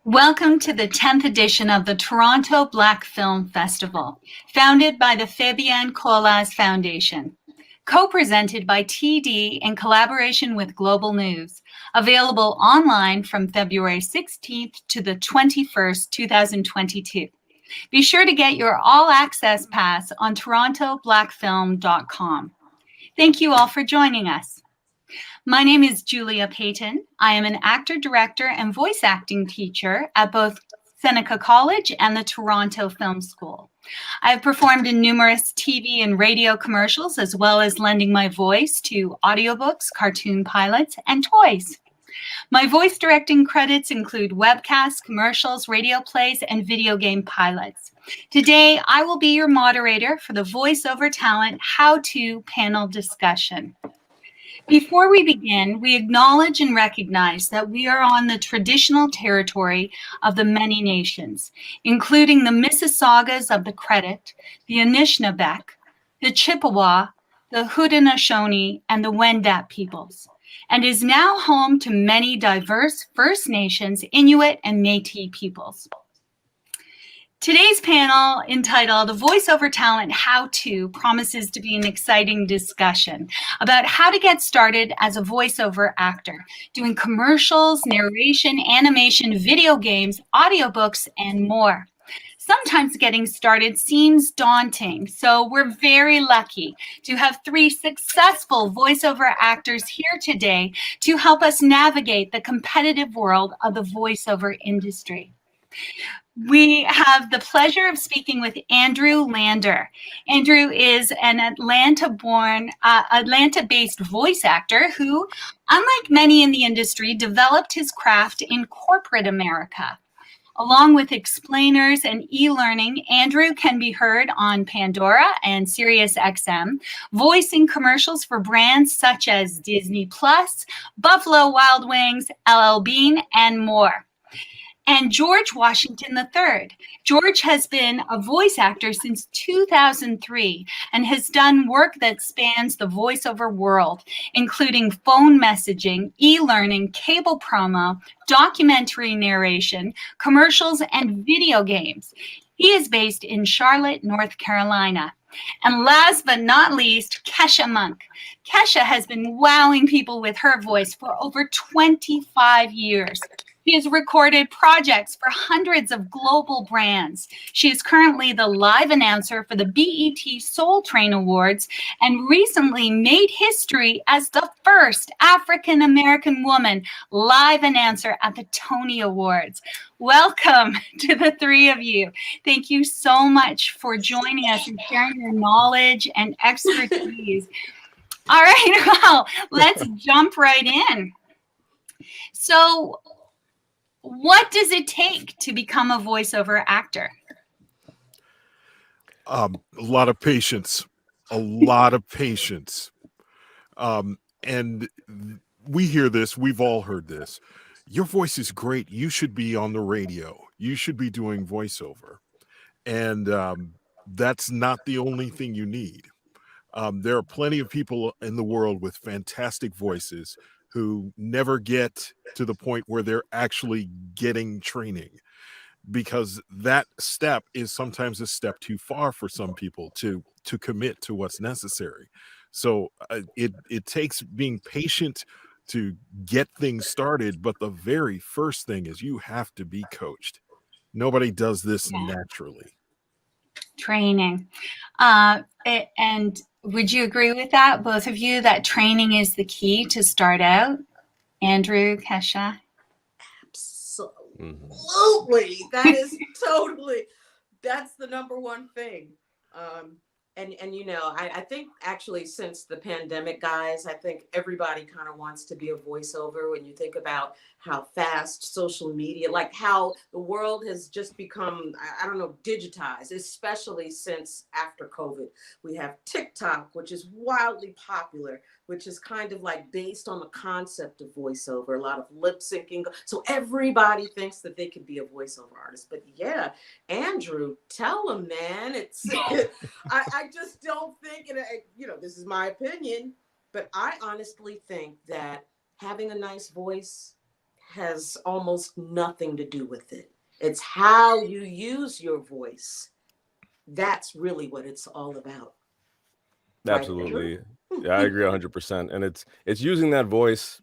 Welcome to the 10th edition of the Toronto Black Film Festival, founded by the Fabienne Colas Foundation. Co-presented by TD in collaboration with Global News, available online from February 16th to the 21st, 2022. Be sure to get your all-access pass on torontoblackfilm.com. Thank you all for joining us. My name is Julia Payton. I am an actor, director, and voice acting teacher at both Seneca College and the Toronto Film School. I have performed in numerous TV and radio commercials, as well as lending my voice to audiobooks, cartoon pilots, and toys. My voice directing credits include webcasts, commercials, radio plays, and video game pilots. Today, I will be your moderator for the voiceover talent how-to panel discussion. Before we begin, we acknowledge and recognize that we are on the traditional territory of the many nations, including the Mississaugas of the Credit, the Anishinaabeg, the Chippewa, the Haudenosaunee, and the Wendat peoples, and is now home to many diverse First Nations, Inuit, and Métis peoples. Today's panel, entitled Voiceover Talent How-To, promises to be an exciting discussion about how to get started as a voiceover actor, doing commercials, narration, animation, video games, audiobooks, and more. Sometimes getting started seems daunting, so we're very lucky to have three successful voiceover actors here today to help us navigate the competitive world of the voiceover industry. We have the pleasure of speaking with Andrew Lander. Andrew is an Atlanta-based voice actor who, unlike many in the industry, developed his craft in corporate America. Along with explainers and e-learning, Andrew can be heard on Pandora and SiriusXM, voicing commercials for brands such as Disney Plus, Buffalo Wild Wings, LL Bean, and more. And George Washington III. George has been a voice actor since 2003 and has done work that spans the voiceover world, including phone messaging, e-learning, cable promo, documentary narration, commercials, and video games. He is based in Charlotte, North Carolina. And last but not least, Kesha Monk. Kesha has been wowing people with her voice for over 25 years. She has recorded projects for hundreds of global brands. She is currently the live announcer for the BET Soul Train Awards and recently made history as the first African-American woman live announcer at the Tony Awards. Welcome to the three of you. Thank you so much for joining us and sharing your knowledge and expertise. All right, well, let's jump right in. So, what does it take to become a voiceover actor? A lot of patience, and we hear this, we've all heard this. Your voice is great. You should be on the radio. You should be doing voiceover. And that's not the only thing you need. There are plenty of people in the world with fantastic voices who never get to the point where they're actually getting training, because that step is sometimes a step too far for some people to commit to what's necessary. So it takes being patient to get things started, but the very first thing is you have to be coached. Nobody does this naturally. Training. And would you agree with that, both of you, that training is the key to start out? Andrew, Kesha? Absolutely. That is totally, that's the number one thing. And you know, I think actually since the pandemic, guys, I think everybody kind of wants to be a voiceover. When you think about how fast social media, like how the world has just become, I don't know, digitized, especially since after COVID. We have TikTok, which is wildly popular, which is kind of like based on the concept of voiceover, a lot of lip syncing. So everybody thinks that they could be a voiceover artist. But yeah, Andrew, tell them, man, it's, I just don't think, and you know, this is my opinion, but I honestly think that having a nice voice, has almost nothing to do with it. It's how you use your voice. That's really what it's all about. Right, Andrew? Absolutely. Yeah, I agree 100%. And it's using that voice,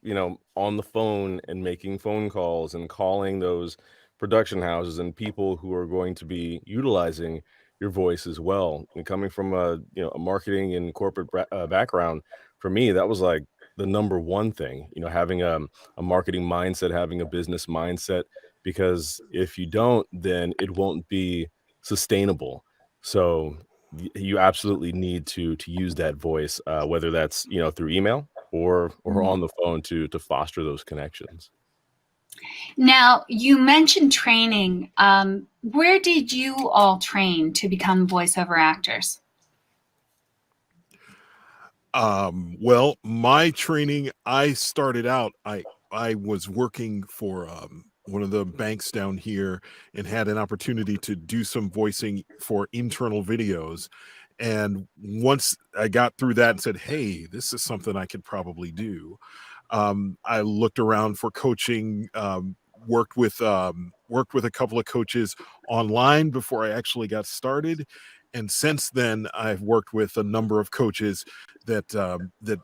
on the phone and making phone calls and calling those production houses and people who are going to be utilizing your voice as well. And coming from a marketing and corporate background, for me, that was like the number one thing, having a marketing mindset, having a business mindset, because if you don't, then it won't be sustainable. So you absolutely need to use that voice, whether that's through email or on the phone to foster those connections. Now, you mentioned training. Where did you all train to become voiceover actors? Well, my training, I started out, I was working for one of the banks down here and had an opportunity to do some voicing for internal videos. And once I got through that and said, hey, this is something I could probably do, I looked around for coaching, worked with a couple of coaches online before I actually got started. And since then, I've worked with a number of coaches that the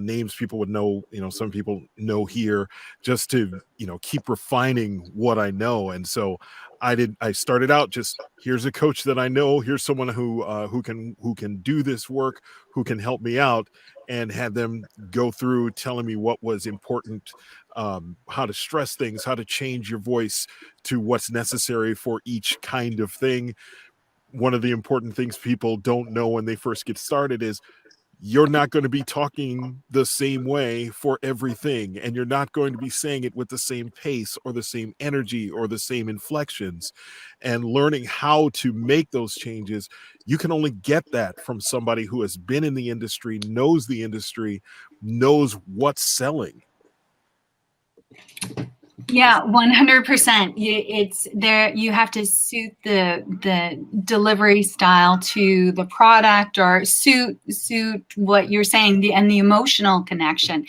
names people would know, some people know here, just to keep refining what I know. And so I started out just, here's a coach that I know, here's someone who can do this work, who can help me out, and had them go through telling me what was important, how to stress things, how to change your voice to what's necessary for each kind of thing. One of the important things people don't know when they first get started is you're not going to be talking the same way for everything, and you're not going to be saying it with the same pace or the same energy or the same inflections. And learning how to make those changes, you can only get that from somebody who has been in the industry, knows what's selling. Yeah, 100%. It's there. You have to suit the delivery style to the product, or suit what you're saying, and the emotional connection.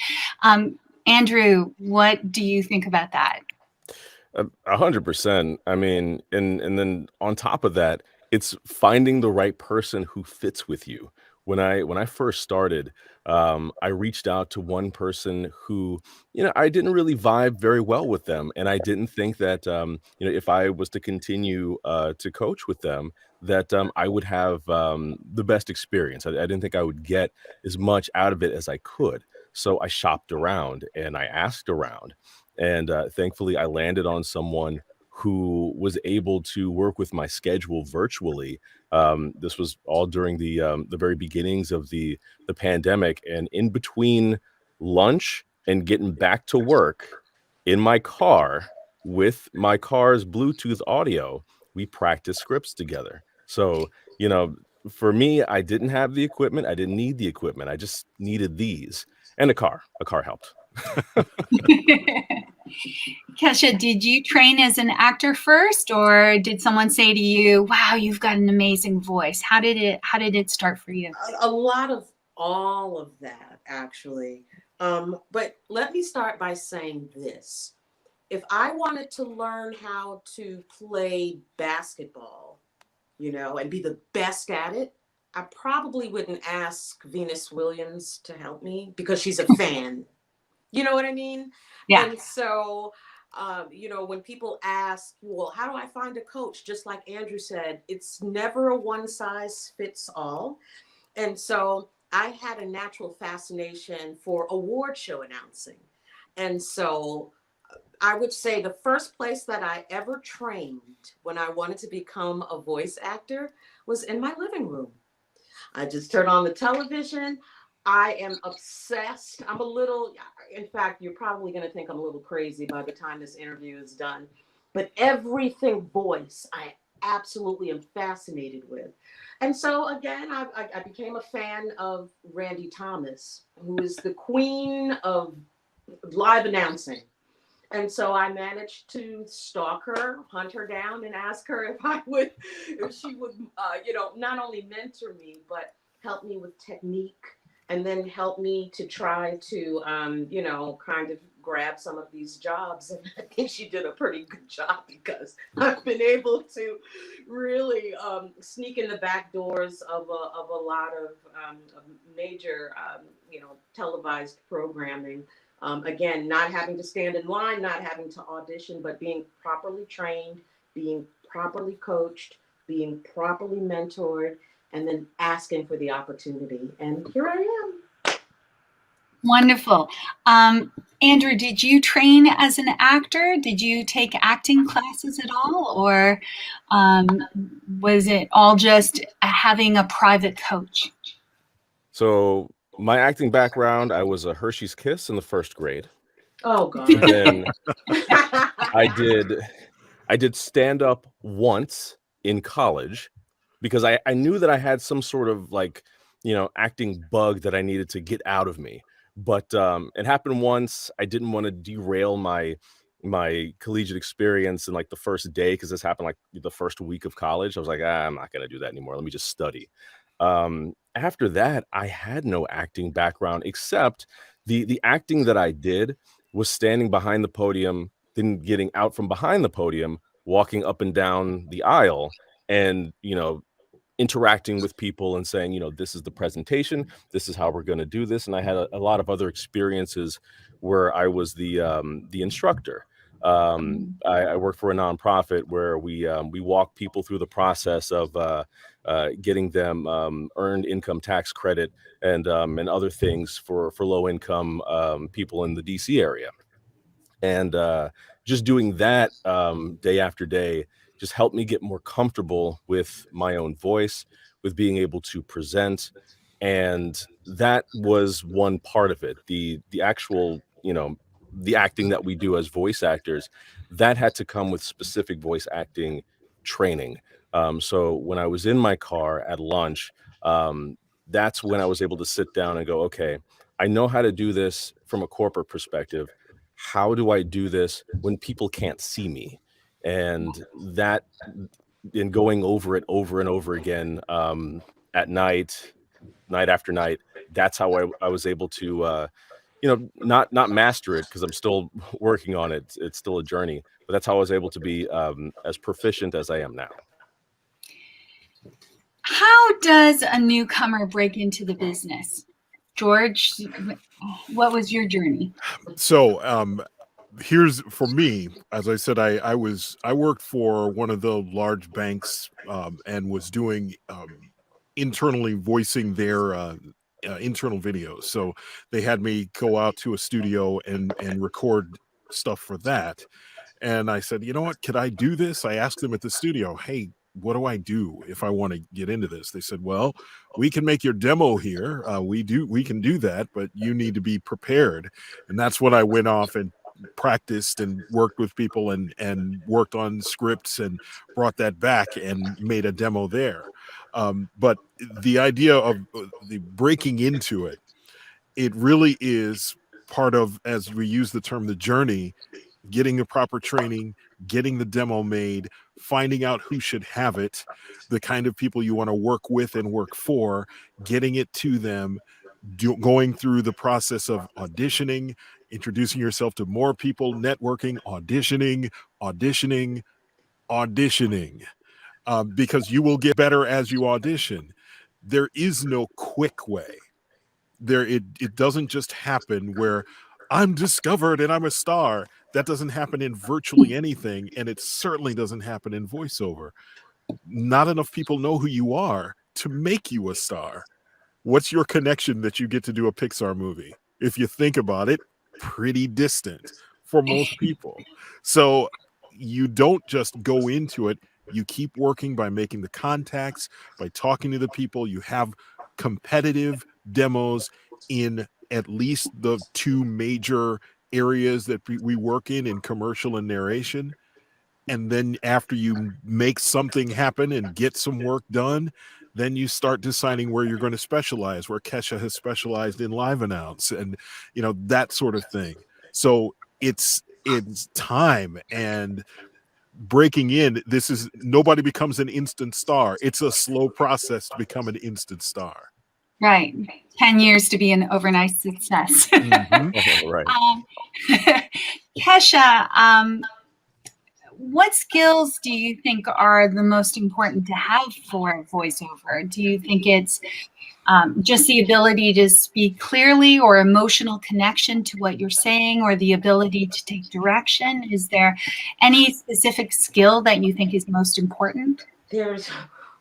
Andrew, what do you think about that? 100%. I mean, and then on top of that, it's finding the right person who fits with you. When I first started, I reached out to one person who, I didn't really vibe very well with them, and I didn't think that, if I was to continue to coach with them, that I would have the best experience. I didn't think I would get as much out of it as I could. So I shopped around and I asked around, and thankfully, I landed on someone who was able to work with my schedule virtually. This was all during the very beginnings of the pandemic, and in between lunch and getting back to work, in my car with my car's Bluetooth audio, we practiced scripts together. So, you know, for me, I didn't have the equipment. I didn't need the equipment. I just needed these and a car. A car helped. Kesha, did you train as an actor first, or did someone say to you, "Wow, you've got an amazing voice"? How did it start for you? A lot of all of that, actually. But let me start by saying this. If I wanted to learn how to play basketball, and be the best at it, I probably wouldn't ask Venus Williams to help me because she's a fan. You know what I mean? Yeah. And so, when people ask, well, how do I find a coach? Just like Andrew said, it's never a one size fits all. And so I had a natural fascination for award show announcing. And so I would say the first place that I ever trained when I wanted to become a voice actor was in my living room. I just turned on the television. I am obsessed. In fact, you're probably going to think I'm a little crazy by the time this interview is done. But everything voice, I absolutely am fascinated with. And so, again, I became a fan of Randy Thomas, who is the queen of live announcing. And so I managed to stalk her, hunt her down, and ask her if she would, not only mentor me, but help me with technique, and then help me to try to, kind of grab some of these jobs. And I think she did a pretty good job, because I've been able to really sneak in the back doors of a lot of major, televised programming. Again, not having to stand in line, not having to audition, but being properly trained, being properly coached, being properly mentored, and then asking for the opportunity. And here I am. Wonderful. Andrew, did you train as an actor? Did you take acting classes at all? Or was it all just having a private coach? So my acting background, I was a Hershey's Kiss in the 1st grade. Oh God. And then I did stand up once in college, because I knew that I had some sort of acting bug that I needed to get out of me. But it happened once. I didn't want to derail my collegiate experience in like the first day, because this happened like the first week of college. I was like, I'm not going to do that anymore. Let me just study. After that, I had no acting background, except the acting that I did was standing behind the podium, then getting out from behind the podium, walking up and down the aisle, and interacting with people and saying, this is the presentation, this is how we're going to do this. And I had a lot of other experiences where I was the instructor. I worked for a nonprofit where we walk people through the process of getting them earned income tax credit and other things for low income people in the DC area. And just doing that day after day just helped me get more comfortable with my own voice, with being able to present. And that was one part of it. The actual, the acting that we do as voice actors, that had to come with specific voice acting training. So when I was in my car at lunch, that's when I was able to sit down and go, okay, I know how to do this from a corporate perspective. How do I do this when people can't see me? And that, in going over it over and over again at night after night, that's how I was able to not master it, because I'm still working on it. It's still a journey, but that's how I was able to be as proficient as I am now. How does a newcomer break into the business? George, what was your journey? So here's, for me, as I said, I worked for one of the large banks and was doing internally voicing their internal videos. So they had me go out to a studio and record stuff for that. And I said, you know what, could I do this? I asked them at the studio, hey, what do I do if I want to get into this? They said, well, we can make your demo here. We can do that, but you need to be prepared. And that's when I went off and practiced and worked with people and worked on scripts and brought that back and made a demo there. But the idea of the breaking into it, it really is part of, as we use the term, the journey, getting the proper training, getting the demo made, finding out who should have it, the kind of people you want to work with and work for, getting it to them, going through the process of auditioning, introducing yourself to more people, networking, auditioning, because you will get better as you audition. There is no quick way. It doesn't just happen where I'm discovered and I'm a star. That doesn't happen in virtually anything, and it certainly doesn't happen in voiceover. Not enough people know who you are to make you a star. What's your connection that you get to do a Pixar movie? If you think about it, pretty distant for most people. So you don't just go into it. You keep working by making the contacts, by talking to the people. You have competitive demos in at least the two major areas that we work in commercial and narration. And then after you make something happen and get some work done, then you start deciding where you're going to specialize, where Kesha has specialized in live announce and, that sort of thing. So it's time and breaking in. Nobody becomes an instant star. It's a slow process to become an instant star. Right. 10 years to be an overnight success. Mhm. Right. Kesha, what skills do you think are the most important to have for voiceover? Do you think it's just the ability to speak clearly, or emotional connection to what you're saying, or the ability to take direction? Is there any specific skill that you think is most important? There's,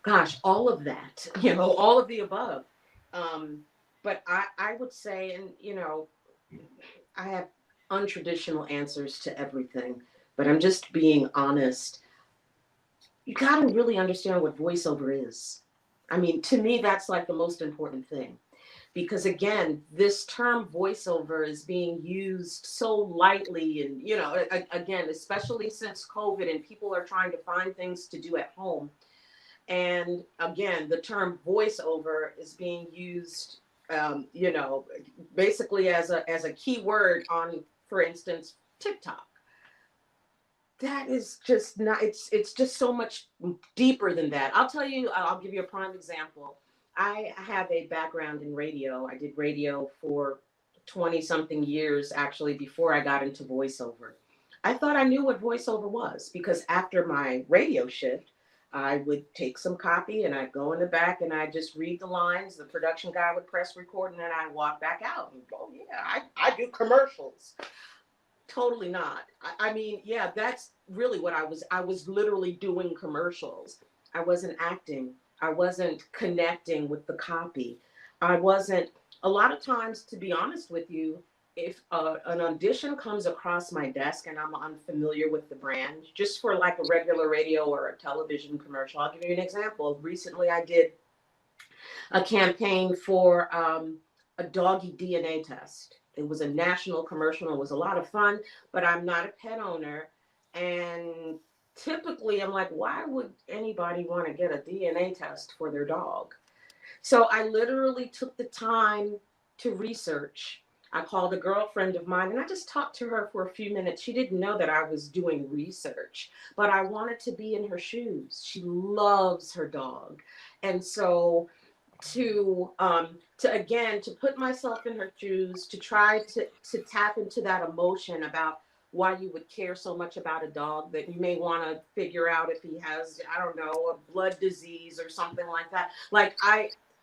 gosh, all of that, all of the above. But I would say, and I have untraditional answers to everything, but I'm just being honest. You got to really understand what voiceover is. I mean, to me, that's like the most important thing. Because again, this term voiceover is being used so lightly. And, again, especially since COVID and people are trying to find things to do at home. And again, the term voiceover is being used, basically as a keyword on, for instance, TikTok. That is just not, it's just so much deeper than that. I'll give you a prime example. I have a background in radio. I did radio for 20 something years, actually, before I got into voiceover. I thought I knew what voiceover was because after my radio shift, I would take some copy and I'd go in the back and I'd just read the lines. The production guy would press record and then I'd walk back out and go, yeah, I do commercials. Totally not. I mean, yeah, that's really what I was. I was literally doing commercials. I wasn't acting. I wasn't connecting with the copy. I wasn't, a lot of times, to be honest with you, if an audition comes across my desk and I'm unfamiliar with the brand, just for like a regular radio or a television commercial, I'll give you an example. Recently, I did a campaign for a doggy DNA test. It was a national commercial. It was a lot of fun, but I'm not a pet owner. And typically, I'm like, why would anybody want to get a DNA test for their dog? So I literally took the time to research. I called a girlfriend of mine and I just talked to her for a few minutes. She didn't know that I was doing research, but I wanted to be in her shoes. She loves her dog. And so to put myself in her shoes, to try to tap into that emotion about why you would care so much about a dog, that you may want to figure out if he has, I don't know, a blood disease or something like that. Like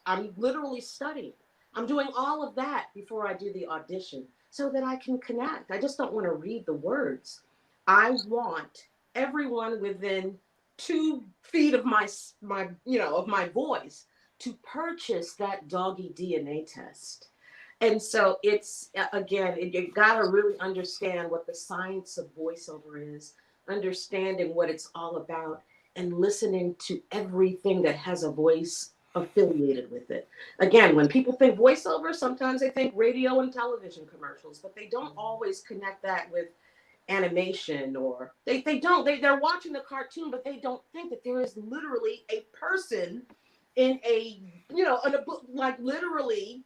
I'm literally studying. I'm doing all of that before I do the audition so that I can connect. I just don't want to read the words. I want everyone within 2 feet of my voice to purchase that doggy DNA test. And so it's, again, you got to really understand what the science of voiceover is, understanding what it's all about, and listening to everything that has a voice affiliated with it. Again, when people think voiceover, sometimes they think radio and television commercials, but they don't always connect that with animation, or they're watching the cartoon, but they don't think that there is literally a person in in a book, like literally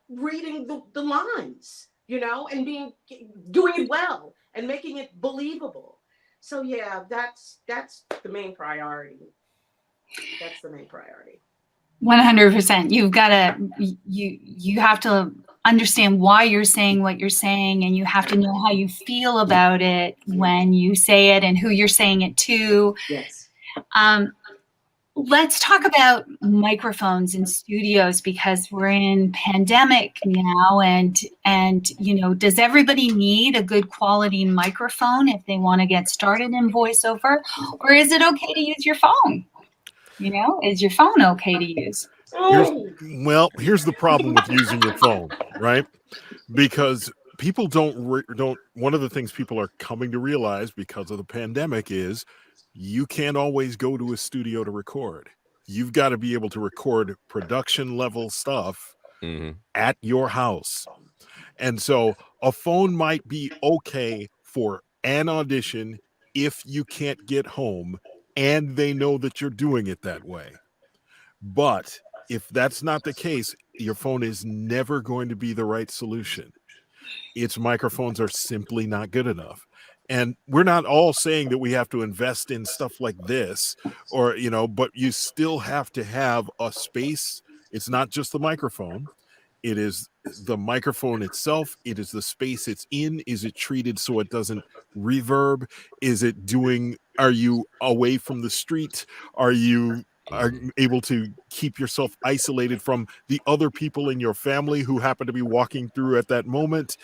reading the lines, and doing it well and making it believable. So yeah, that's the main priority. That's the main priority. 100%. You've got to, you have to understand why you're saying what you're saying, and you have to know how you feel about it when you say it and who you're saying it to. Yes. Let's talk about microphones in studios, because we're in pandemic now, and does everybody need a good quality microphone if they want to get started in voiceover, or is it okay to use your phone? Is your phone okay to use? Here's the problem with using your phone, right? Because people don't. One of the things people are coming to realize because of the pandemic is you can't always go to a studio to record. You've got to be able to record production level stuff at your house. And so a phone might be okay for an audition if you can't get home and they know that you're doing it that way. But if that's not the case, your phone is never going to be the right solution. Its microphones are simply not good enough. And we're not all saying that we have to invest in stuff like this, or, but you still have to have a space It's not just the microphone. It is the microphone itself. It is the space it's in. Is it treated so it doesn't reverb? Are you away from the street? Are you able to keep yourself isolated from the other people in your family who happen to be walking through at that moment?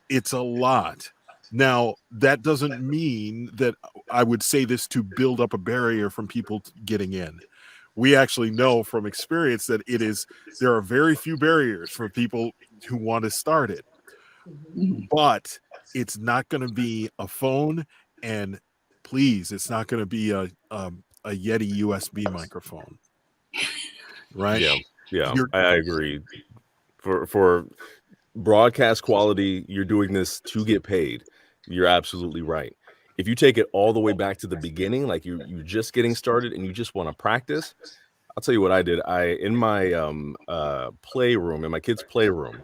It's a lot. Now, that doesn't mean that I would say this to build up a barrier from people getting in. We actually know from experience that there are very few barriers for people who want to start it. But it's not going to be a phone, and please, it's not going to be a Yeti USB microphone. Right? Yeah, I agree. For broadcast quality, you're doing this to get paid. You're absolutely right. If you take it all the way back to the beginning, like you're just getting started and you just want to practice, I'll tell you what I did. In my playroom, in my kids' playroom,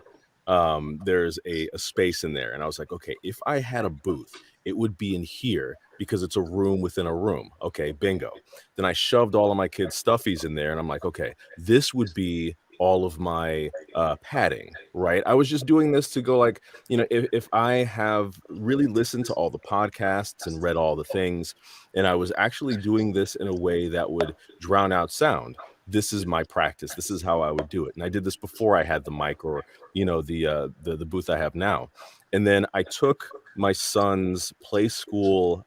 there's a space in there, and I was like, okay, if I had a booth, it would be in here because it's a room within a room. Okay, bingo. Then I shoved all of my kids' stuffies in there, and I'm like, okay, this would be all of my padding, right? I was just doing this to go like, if I have really listened to all the podcasts and read all the things, and I was actually doing this in a way that would drown out sound, this is my practice. This is how I would do it. And I did this before I had the mic or, the booth I have now. And then I took my son's play school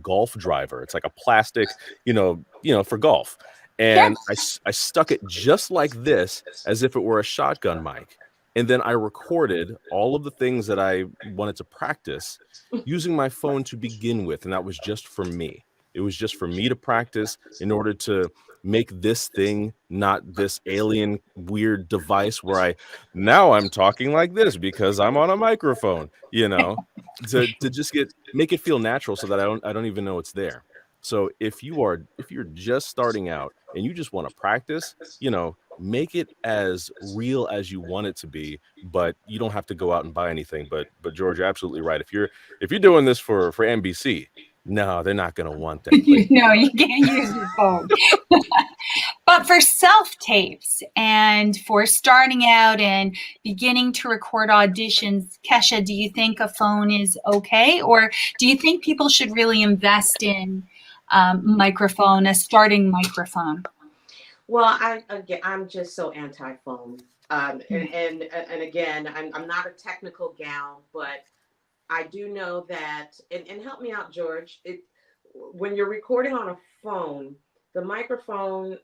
golf driver. It's like a plastic, for golf. And I stuck it just like this, as if it were a shotgun mic. And then I recorded all of the things that I wanted to practice using my phone to begin with. And that was just for me. It was just for me to practice in order to make this thing not this alien weird device where now I'm talking like this because I'm on a microphone, to just make it feel natural so that I don't even know it's there. So if you're just starting out and you just want to practice, make it as real as you want it to be, but you don't have to go out and buy anything. But George, you're absolutely right. If you're doing this for NBC, no, they're not going to want that. No, you can't use your phone. But for self-tapes and for starting out and beginning to record auditions, Kesha, do you think a phone is okay? Or do you think people should really invest in a starting microphone? Well, I'm just so anti-phone. And again, I'm not a technical gal, but I do know that, and help me out, George, when you're recording on a phone, the microphone,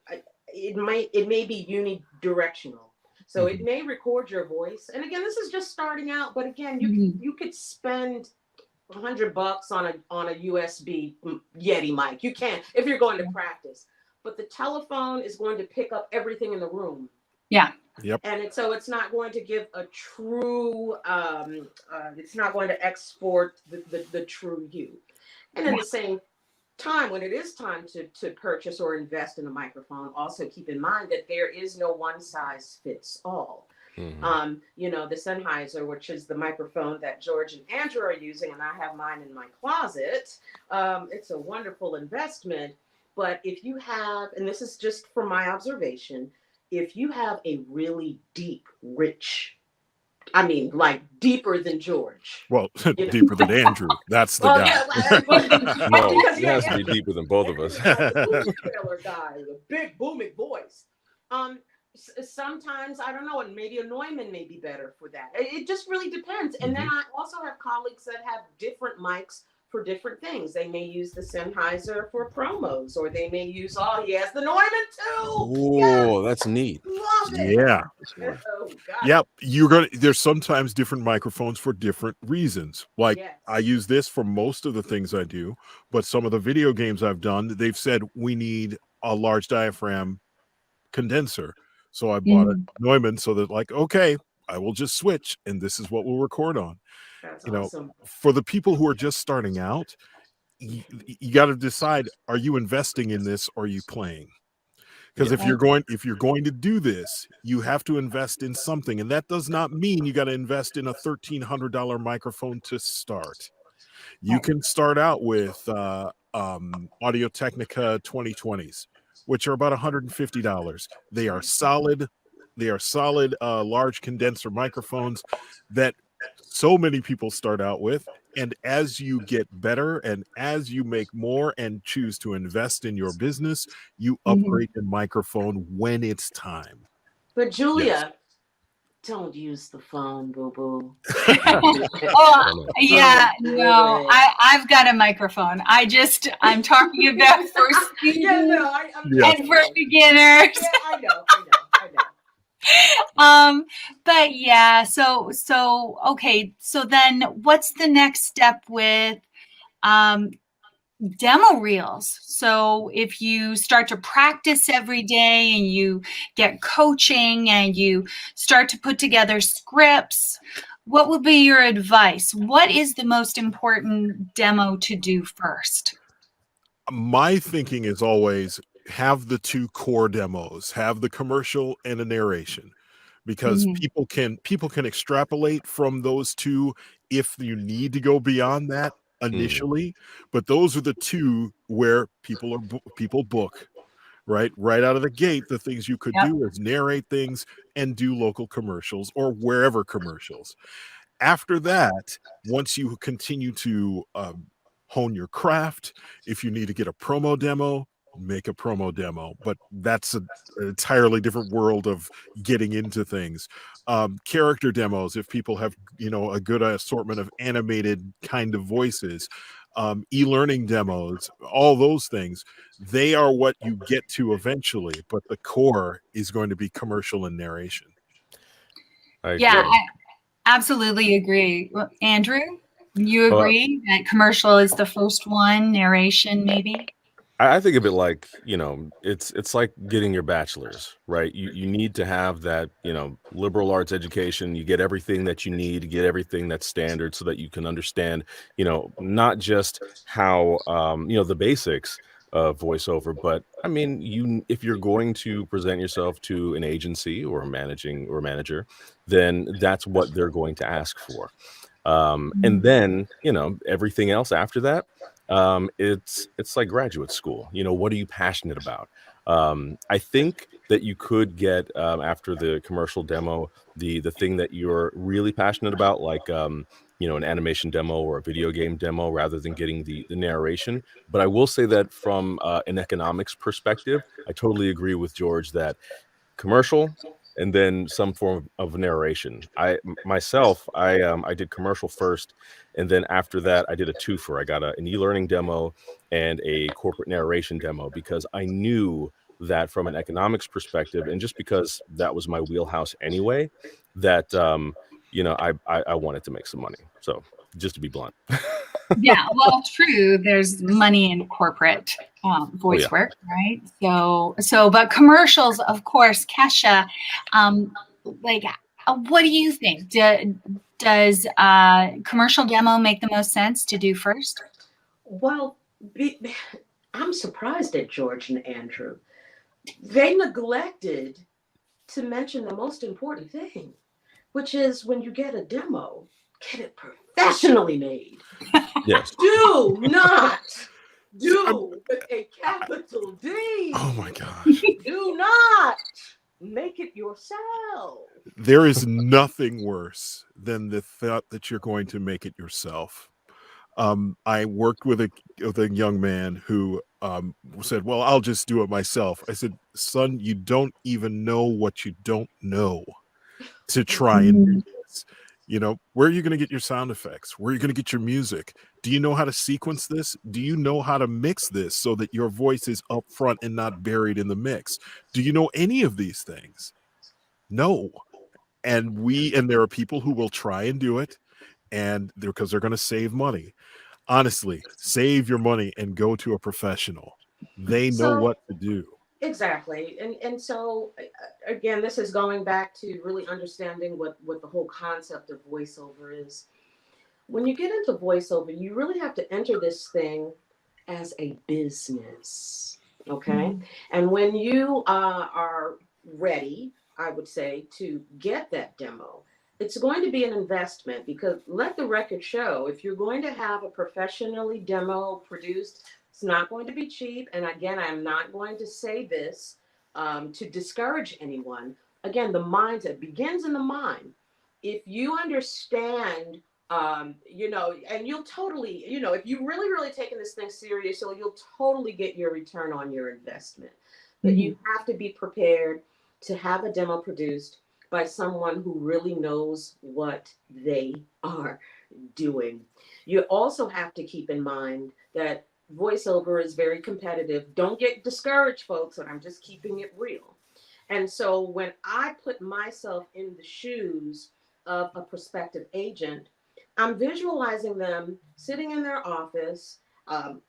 it may be unidirectional. So it may record your voice. And again, this is just starting out, but again, you could spend $100 on a USB Yeti mic. You can, if you're going to practice. But the telephone is going to pick up everything in the room. Yeah. Yep. And so it's not going to give a true, it's not going to export the true you. And at the same time, when it is time to purchase or invest in a microphone, also keep in mind that there is no one size fits all. The Sennheiser, which is the microphone that George and Andrew are using, and I have mine in my closet. It's a wonderful investment. But if you have, and this is just from my observation, if you have a really deep, rich, like deeper than George. Well, deeper than Andrew. That's the guy. No, he has to be deeper than both of us. The trailer guy, the big booming voice. Sometimes, I don't know, and maybe a Neumann may be better for that. It just really depends. And then I also have colleagues that have different mics for different things. They may use the Sennheiser for promos, or they may use, he has the Neumann too. Oh, that's neat. Love it. Yeah. Oh, God. Yep. There's sometimes different microphones for different reasons. Like I use this for most of the things I do, but some of the video games I've done, they've said we need a large diaphragm condenser. So I bought a Neumann so that okay, I will just switch and this is what we'll record on. That's awesome. For the people who are just starting out, you got to decide, are you investing in this or are you playing? Because if you're going to do this, you have to invest in something. And that does not mean you got to invest in a $1,300 microphone to start. You can start out with Audio-Technica 2020s, which are about $150. They are solid, They are solid, large condenser microphones that so many people start out with. And as you get better and as you make more and choose to invest in your business, you upgrade the microphone when it's time. But Yes. Julia, don't use the phone, boo boo. Oh, yeah, Don't do no, it. I've got a microphone. I'm talking about for Yeah, students no, I'm Yeah. and for beginners. Yeah, I know. But yeah, so okay, so then what's the next step with um demo reels? So if you start to practice every day and you get coaching and you start to put together scripts, what would be your advice? What is the most important demo to do first? My thinking is always have the two core demos, have the commercial and a narration, because people can extrapolate from those two if you need to go beyond that initially, but those are the two where people book, right out of the gate. The things you could Yep. do is narrate things and do local commercials or wherever commercials. After that, once you continue to hone your craft, if you need to get a promo demo, make a promo demo. But that's an entirely different world of getting into things. Character demos, if people have a good assortment of animated kind of voices, e-learning demos, all those things, they are what you get to eventually. But the core is going to be commercial and narration. Yeah, I absolutely agree. Well, Andrew, you Well, agree that commercial is the first one, narration maybe? I think of it like, it's like getting your bachelor's, right? You need to have that, liberal arts education. You get everything that you need, you get everything that's standard so that you can understand, not just how, the basics of voiceover, but I mean, if you're going to present yourself to an agency or a manager, then that's what they're going to ask for. And then, everything else after that, it's like graduate school. What are you passionate about? I think that you could get, after the commercial demo, the thing that you're really passionate about, like an animation demo or a video game demo, rather than getting the narration. But I will say that from an economics perspective, I totally agree with George that commercial and then some form of narration. I did commercial first, and then after that I did a twofer. I got an e-learning demo and a corporate narration demo because I knew that from an economics perspective, and just because that was my wheelhouse anyway, that I wanted to make some money. So just to be blunt. Yeah, well, true. There's money in corporate Oh yeah. voice work, right? But commercials, of course, Kesha, like, what do you think? Does commercial demo make the most sense to do first? Well, I'm surprised at George and Andrew. They neglected to mention the most important thing, which is when you get a demo, get it professionally made. Yes. Do not do with a capital D. Oh my gosh. Do not make it yourself. There is nothing worse than the thought that you're going to make it yourself. I worked with a young man who said, "Well, I'll just do it myself." I said, "Son, you don't even know what you don't know to try and do this. Where are you going to get your sound effects? Where are you going to get your music? Do you know how to sequence this? Do you know how to mix this so that your voice is up front and not buried in the mix? Do you know any of these things? No." And there are people who will try and do it, and because they're going to save money. Honestly, save your money and go to a professional. They know So what to do. exactly, and so again, this is going back to really understanding what the whole concept of voiceover is. When you get into voiceover, you really have to enter this thing as a business, okay? And when you are ready, I would say, to get that demo, it's going to be an investment, because let the record show, if you're going to have a professionally demo produced, it's not going to be cheap. And again, I'm not going to say this to discourage anyone. again, the mindset begins in the mind. If you understand, and you'll totally, if you really taking this thing seriously, you'll totally get your return on your investment. But you have to be prepared to have a demo produced by someone who really knows what they are doing. You also have to keep in mind that voiceover is very competitive. Don't get discouraged, folks, and I'm just keeping it real. And so when I put myself in the shoes of a prospective agent, I'm visualizing them sitting in their office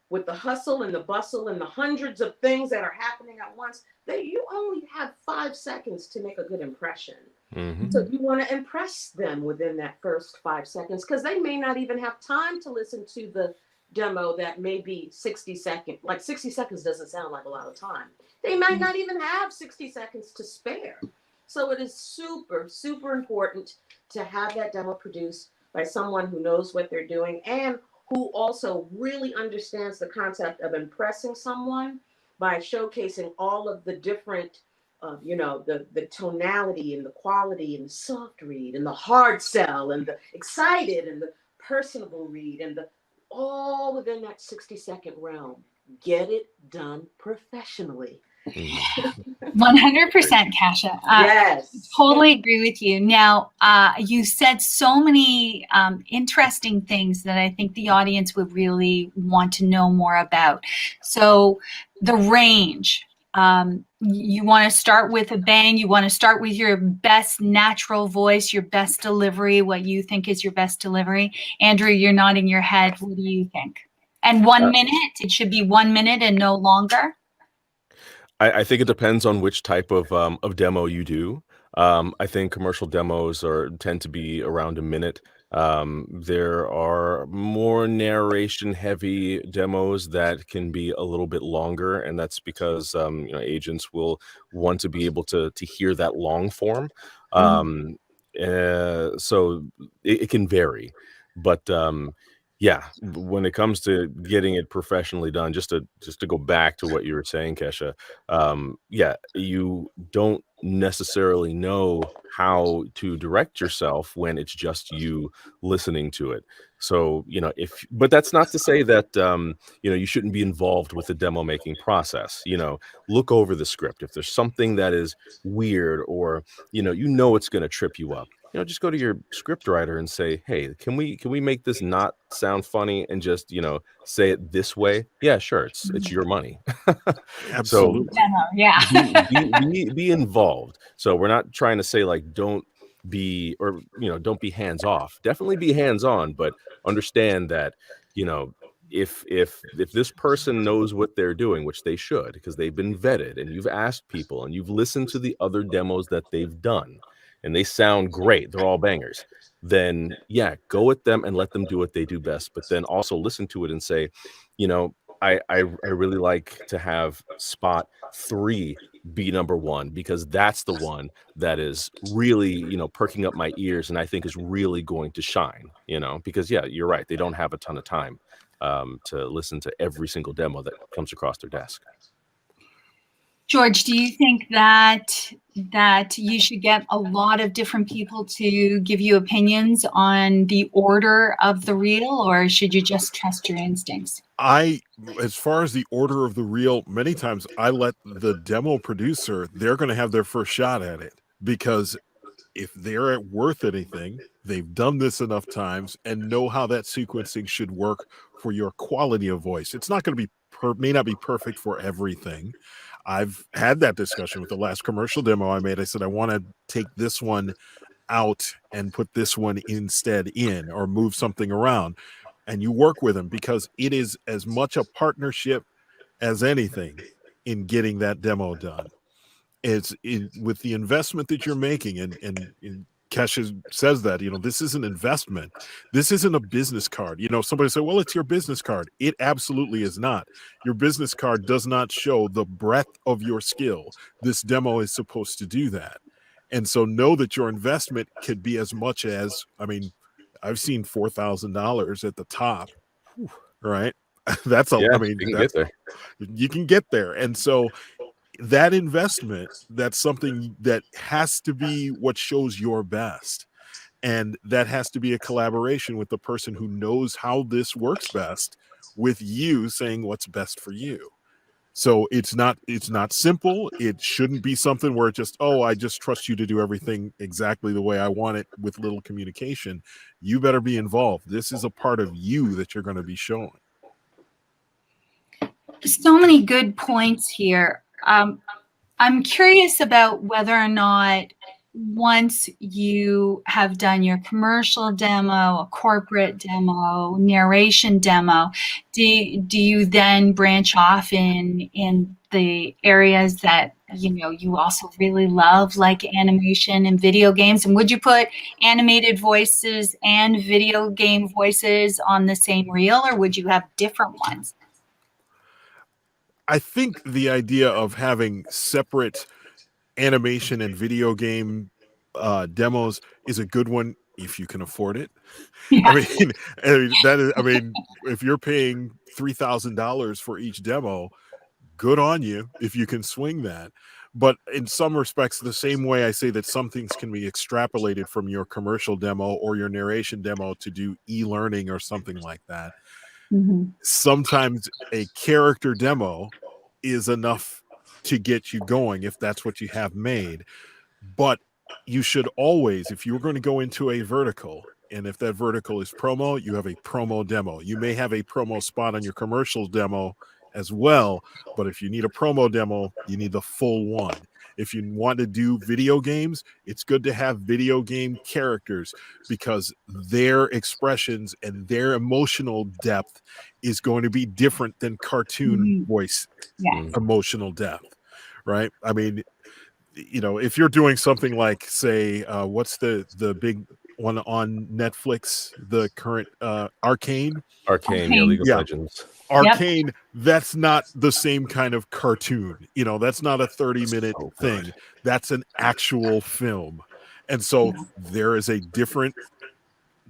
with the hustle and the bustle and the hundreds of things that are happening at once. That you only have 5 seconds to make a good impression. Mm-hmm. So you want to impress them within that first 5 seconds, because they may not even have time to listen to the demo that may be 60 seconds. Like 60 seconds doesn't sound like a lot of time. They might not even have 60 seconds to spare. So it is super, super important to have that demo produced by someone who knows what they're doing and who also really understands the concept of impressing someone by showcasing all of the different the tonality and the quality and the soft read and the hard sell and the excited and the personable read and the all within that 60-second realm. Get it done professionally. 100%, Kasia. Yes. Totally agree with you. Now, you said so many interesting things that I think the audience would really want to know more about. So the range. You want to start with a bang. You want to start with your best natural voice, your best delivery, what you think is your best delivery. Andrew, you're nodding your head. What do you think? And 1 minute, it should be 1 minute and no longer. I think it depends on which type of demo you do. I think commercial demos tend to be around a minute. There are more narration heavy demos that can be a little bit longer, and that's because agents will want to be able to hear that long form. So it can vary, but yeah, when it comes to getting it professionally done, just to go back to what you were saying, Kesha, yeah, you don't necessarily know how to direct yourself when it's just you listening to it. So, but that's not to say that, you shouldn't be involved with the demo making process. Look over the script. If there's something that is weird or, it's going to trip you up, just go to your script writer and say, hey, can we make this not sound funny and just, say it this way? Yeah, sure. It's your money. So Absolutely. Yeah. be involved. So we're not trying to say like don't be hands off. Definitely be hands on, but understand that if this person knows what they're doing, which they should, because they've been vetted and you've asked people and you've listened to the other demos that they've done and they sound great, they're all bangers, then yeah, go with them and let them do what they do best. But then also listen to it and say, I really like to have spot 3 be number 1, because that's the one that is really, perking up my ears and I think is really going to shine, because yeah, you're right. They don't have a ton of time to listen to every single demo that comes across their desk. George, do you think that you should get a lot of different people to give you opinions on the order of the reel, or should you just trust your instincts? As far as the order of the reel, many times I let the demo producer, they're going to have their first shot at it, because if they're worth anything, they've done this enough times and know how that sequencing should work for your quality of voice. It's not going to be may not be perfect for everything. I've had that discussion with the last commercial demo I made. I said, I want to take this one out and put this one instead in, or move something around. And you work with them, because it is as much a partnership as anything in getting that demo done. It's with the investment that you're making, and Kesha says that, this is an investment. This isn't a business card. Somebody said, well, it's your business card. It absolutely is not. Your business card does not show the breadth of your skill. This demo is supposed to do that. And so know that your investment could be as much as, I've seen $4,000 at the top, right? That's Yeah, you can get there. You can get there. And so that investment, that's something that has to be what shows your best. And that has to be a collaboration with the person who knows how this works best, with you saying what's best for you. So it's not simple. It shouldn't be something where it just, oh, I just trust you to do everything exactly the way I want it with little communication. You better be involved. This is a part of you that you're going to be showing. So many good points here. I'm curious about whether or not, once you have done your commercial demo, a corporate demo, narration demo, do you then branch off in the areas that you also really love, like animation and video games? And would you put animated voices and video game voices on the same reel, or would you have different ones? I think the idea of having separate animation and video game demos is a good one if you can afford it. I Yes. mean, if you're paying $3,000 for each demo, good on you if you can swing that. But in some respects, the same way I say that some things can be extrapolated from your commercial demo or your narration demo to do e-learning or something like that, Mhm. sometimes a character demo is enough to get you going if that's what you have made. But you should always, if you're going to go into a vertical, and if that vertical is promo, you have a promo demo. You may have a promo spot on your commercial demo as well, but if you need a promo demo, you need the full one. If you want to do video games, it's good to have video game characters, because their expressions and their emotional depth is going to be different than cartoon Mhm. voice Yes. emotional depth, right? I mean, if you're doing something like, say, what's the big one on Netflix, the current Arcane? Arcane, yeah, Okay. League of Yeah. Legends. Yep. Arcane, that's not the same kind of cartoon. That's not a 30-minute So thing. good. That's an actual film. And so Yeah. there is a different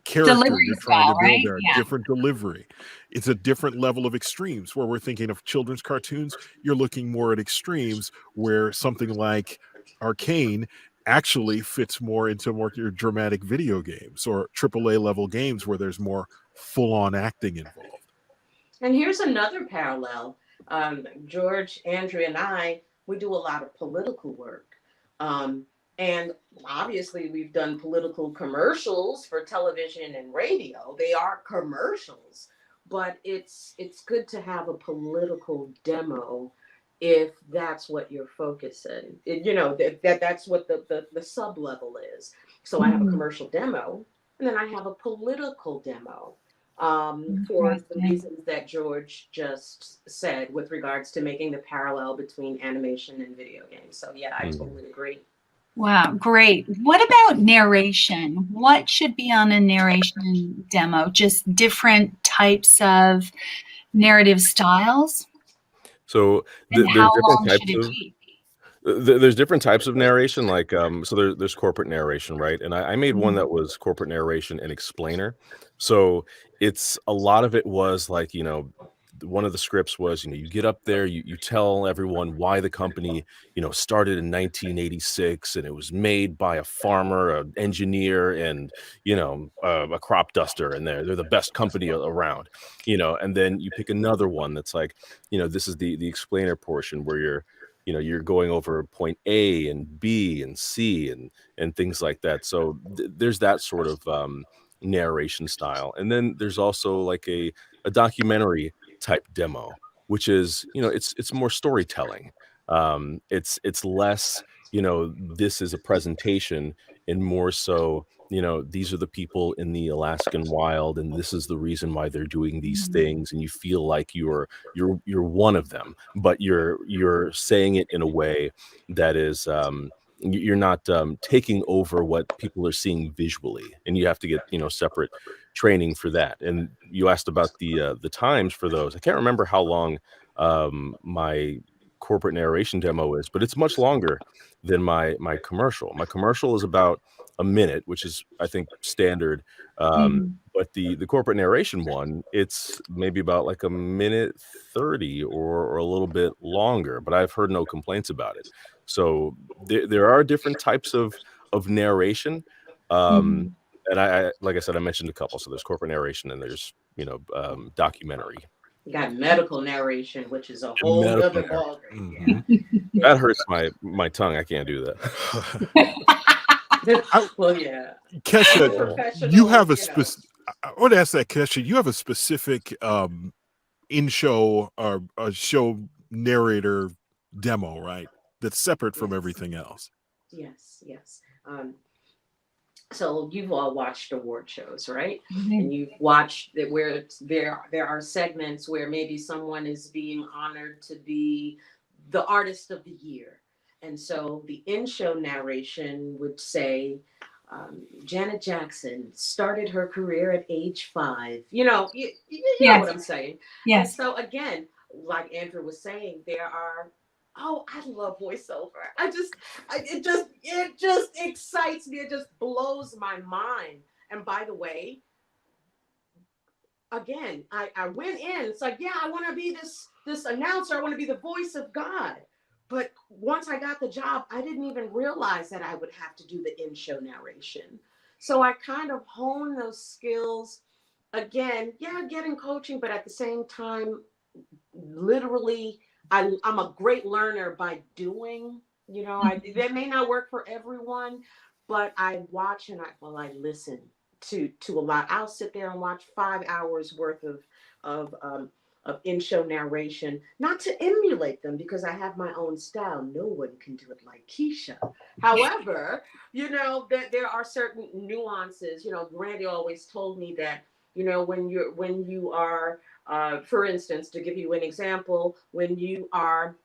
character Delivery you're trying to style, build right? there, Yeah. different delivery. It's a different level of extremes. Where we're thinking of children's cartoons, you're looking more at extremes, where something like Arcane actually fits more into more your dramatic video games or AAA level games where there's more full-on acting involved. And here's another parallel. George, Andrea, and we do a lot of political work. Um, and obviously, we've done political commercials for television and radio. They are commercials, but it's good to have a political demo if that's what you're focusing. That's what the sub level is. So I have a Mhm. commercial demo, and then I have a political demo, for the Interesting. reasons that George just said with regards to making the parallel between animation and video games. So yeah, I Mhm. totally agree. Wow, great. What about narration? What should be on a narration demo? Just different types of narrative styles? So And there's how different long should types it of be? there's different types of narration, like, so there's corporate narration, right? And I made one Mhm. that was corporate narration and explainer. So it's a lot of it was like, one of the scripts was, you get up there, you tell everyone why the company, started in 1986, and it was made by a farmer, an engineer, and a crop duster, and they're the best company around, and then you pick another one that's like, this is the explainer portion where you're going over point A and B and C and things like that. So there's that sort of narration style, and then there's also like a documentary type demo, which is it's more storytelling. It's less this is a presentation, and more so these are the people in the Alaskan wild, and this is the reason why they're doing these Mhm. things, and you feel like you're one of them, but you're saying it in a way that is you're not taking over what people are seeing visually, and you have to get separate training for that. And you asked about the times for those. I can't remember how long my corporate narration demo is, but it's much longer than my commercial. My commercial is about a minute, which is, I think, standard. But the corporate narration one, it's maybe about like a minute 30 or a little bit longer, but I've heard no complaints about it. So there are different types of narration. And I like I said, I mentioned a couple. So there's corporate narration and there's, documentary. You got medical narration, which is a And whole medical nother narration. ballgame. Yeah. That hurts my tongue. I can't do that. Well, yeah. Kesha, Professional, you have a you know. I want to ask that, Kesha. You have a specific in-show or a show narrator demo, right? That's separate from Yes. everything else. Yes. So you've all watched award shows, right? And you've watched that where there are segments where maybe someone is being honored to be the artist of the year. And so the in-show narration would say, Janet Jackson started her career at age 5. You know what I'm saying. Yes. And so again, like Andrew was saying, there are. Oh, I love voiceover. It just excites me. It just blows my mind. And by the way, again, I went in. It's like, yeah, I want to be this announcer. I want to be the voice of God. But once I got the job, I didn't even realize that I would have to do the in-show narration. So I kind of honed those skills. Again, yeah, getting coaching, but at the same time, literally, I'm a great learner by doing. That may not work for everyone, but I watch and I listen to a lot. I'll sit there and watch 5 hours worth of in-show narration, not to emulate them because I have my own style. No one can do it like Keisha. However, there are certain nuances. Randy always told me that, when you are, for instance, to give you an example, when you are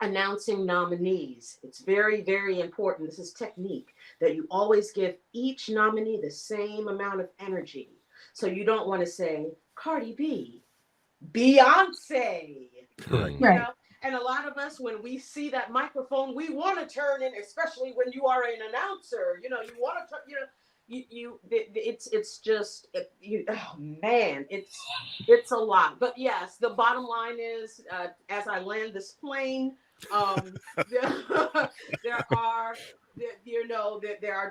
announcing nominees, it's very, very important. This is technique that you always give each nominee the same amount of energy. So you don't want to say Cardi B, Beyonce, Correct. Right. And a lot of us, when we see that microphone, we want to turn in, especially when you are an announcer. You want to turn. It's just oh man, it's a lot. But yes, the bottom line is, as I land this plane, there are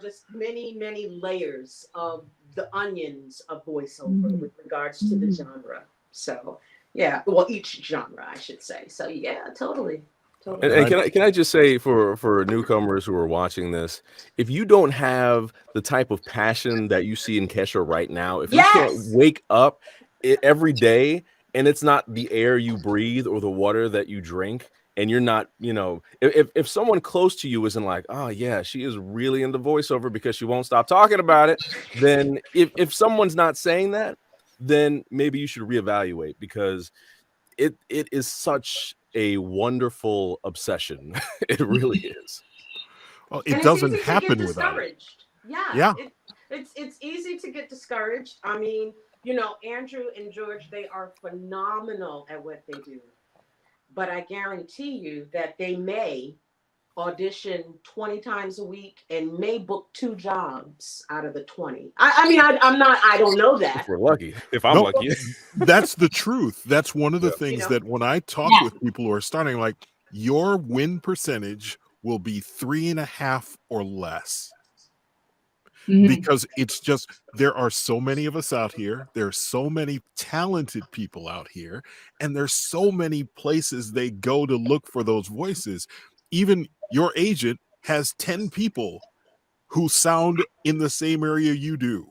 just many layers of the onions of voiceover with regards to the genre. So yeah, well, each genre, I should say. So yeah, totally. And can I just say for newcomers who are watching this, if you don't have the type of passion that you see in Kesha right now, if you can't wake up every day and it's not the air you breathe or the water that you drink, and you're not, if someone close to you isn't like, oh yeah, she is really into voiceover because she won't stop talking about it, then if someone's not saying that, then maybe you should reevaluate, because it is such a wonderful obsession. It really is. Well, it doesn't happen without it. Yeah. It's easy to get discouraged. I mean, Andrew and George, they are phenomenal at what they do. But I guarantee you that they may audition 20 times a week and may book 2 jobs out of the 20. I don't know that. If we're lucky. If I'm lucky. That's the truth. That's one of the things that when I talk with people who are starting, like, your win percentage will be 3.5 or less. Because it's just, there are so many of us out here. There are so many talented people out here, and there's so many places they go to look for those voices. Even your agent has 10 people who sound in the same area you do.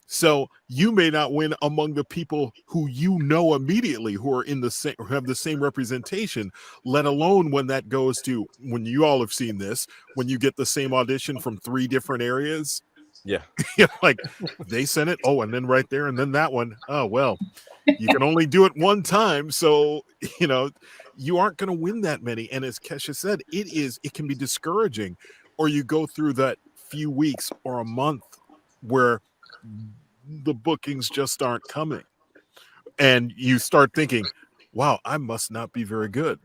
So you may not win among the people who immediately who are in the same, who have the same representation, let alone when that goes to, when you all have seen this, when you get the same audition from 3 different areas. Yeah. Like, they sent it. Oh, and then right there. And then that one. Oh, well, you can only do it one time. So, you aren't going to win that many. And as Kesha said, it can be discouraging, or you go through that few weeks or a month where the bookings just aren't coming, and you start thinking, wow, I must not be very good.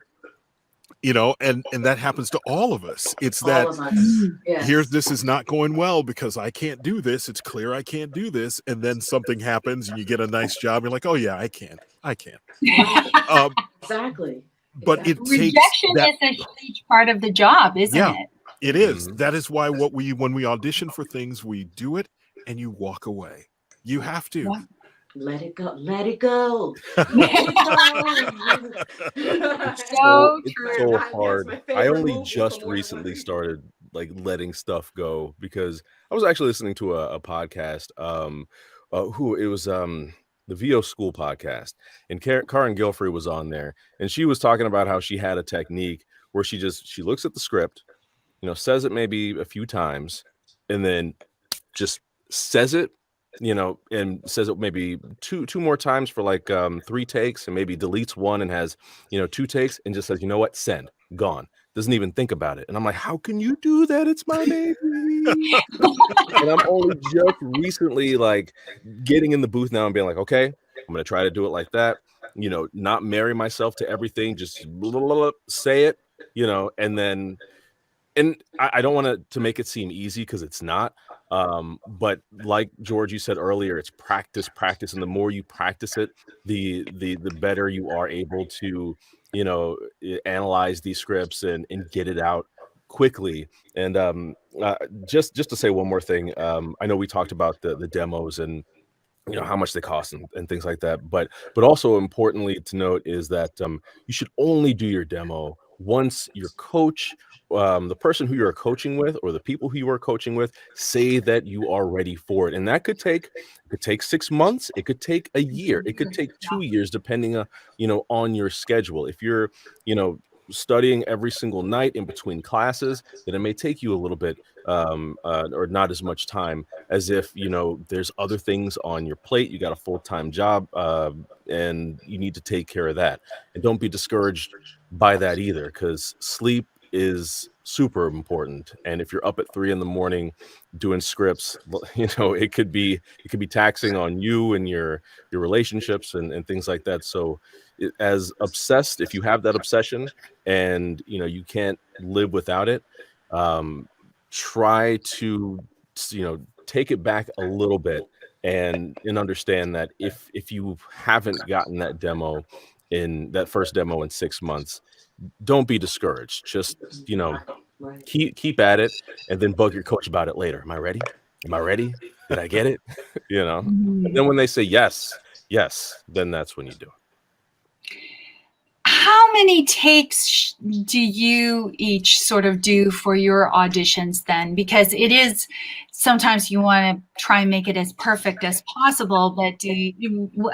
you know, and that happens to all of us. It's All that of us. Mm. here's Yes. this is not going well because I can't do this. It's clear I can't do this. And then something happens and you get a nice job. You're like, oh yeah, I can. Right. Um, Exactly. but it Exactly. takes Rejection that. is a huge part of the job, isn't Yeah, it? it is. Mhm. That is why when we audition for things, we do it and you walk away. You have to. Let it go. Let it go. Let it go. So It's true. so That's hard. my I favorite only movie for just more than one recently reason. started like letting stuff go because I was actually listening to a podcast. Who it was the VO School podcast, and Karen Gilfrey was on there, and she was talking about how she had a technique where she looks at the script, says it maybe a few times, and then just says it, and says it maybe two more times for like 3 takes, and maybe deletes one and has, 2 takes, and just says, you know what, send, gone. Doesn't even think about it. And I'm like, how can you do that? It's my baby. And I'm only just recently like getting in the booth now and being like, okay, I'm gonna try to do it like that. Not marry myself to everything, just say it, and then I don't want to make it seem easy because it's not. But like George, you said earlier, it's practice, practice, and the more you practice it, the better you are able to, analyze these scripts and get it out quickly. And just to say one more thing, I know we talked about the demos and how much they cost and things like that, but also importantly to note is that you should only do your demo once your coach, the person who you're coaching with, or the people who you are coaching with, say that you are ready for it. And that could take 6 months, it could take a year, it could take 2 years, depending on your schedule. If you're you know studying every single night in between classes, then it may take you a little bit or not as much time as if there's other things on your plate. You got a full-time job, and you need to take care of that. And don't be discouraged by that either, because sleep is super important. And if you're up at 3 in the morning doing scripts, it could be taxing on you and your relationships and things like that. So as obsessed, if you have that obsession and you can't live without it, um try to take it back a little bit, and understand that if you haven't gotten that first demo in 6 months, don't be discouraged. Just Right. Right. keep at it, and then bug your coach about it later. Am I ready? Did I get it? And Mhm. then when they say yes, then that's when you do it. How many takes do you each sort of do for your auditions then? Because it is sometimes you want to try and make it as perfect as possible, but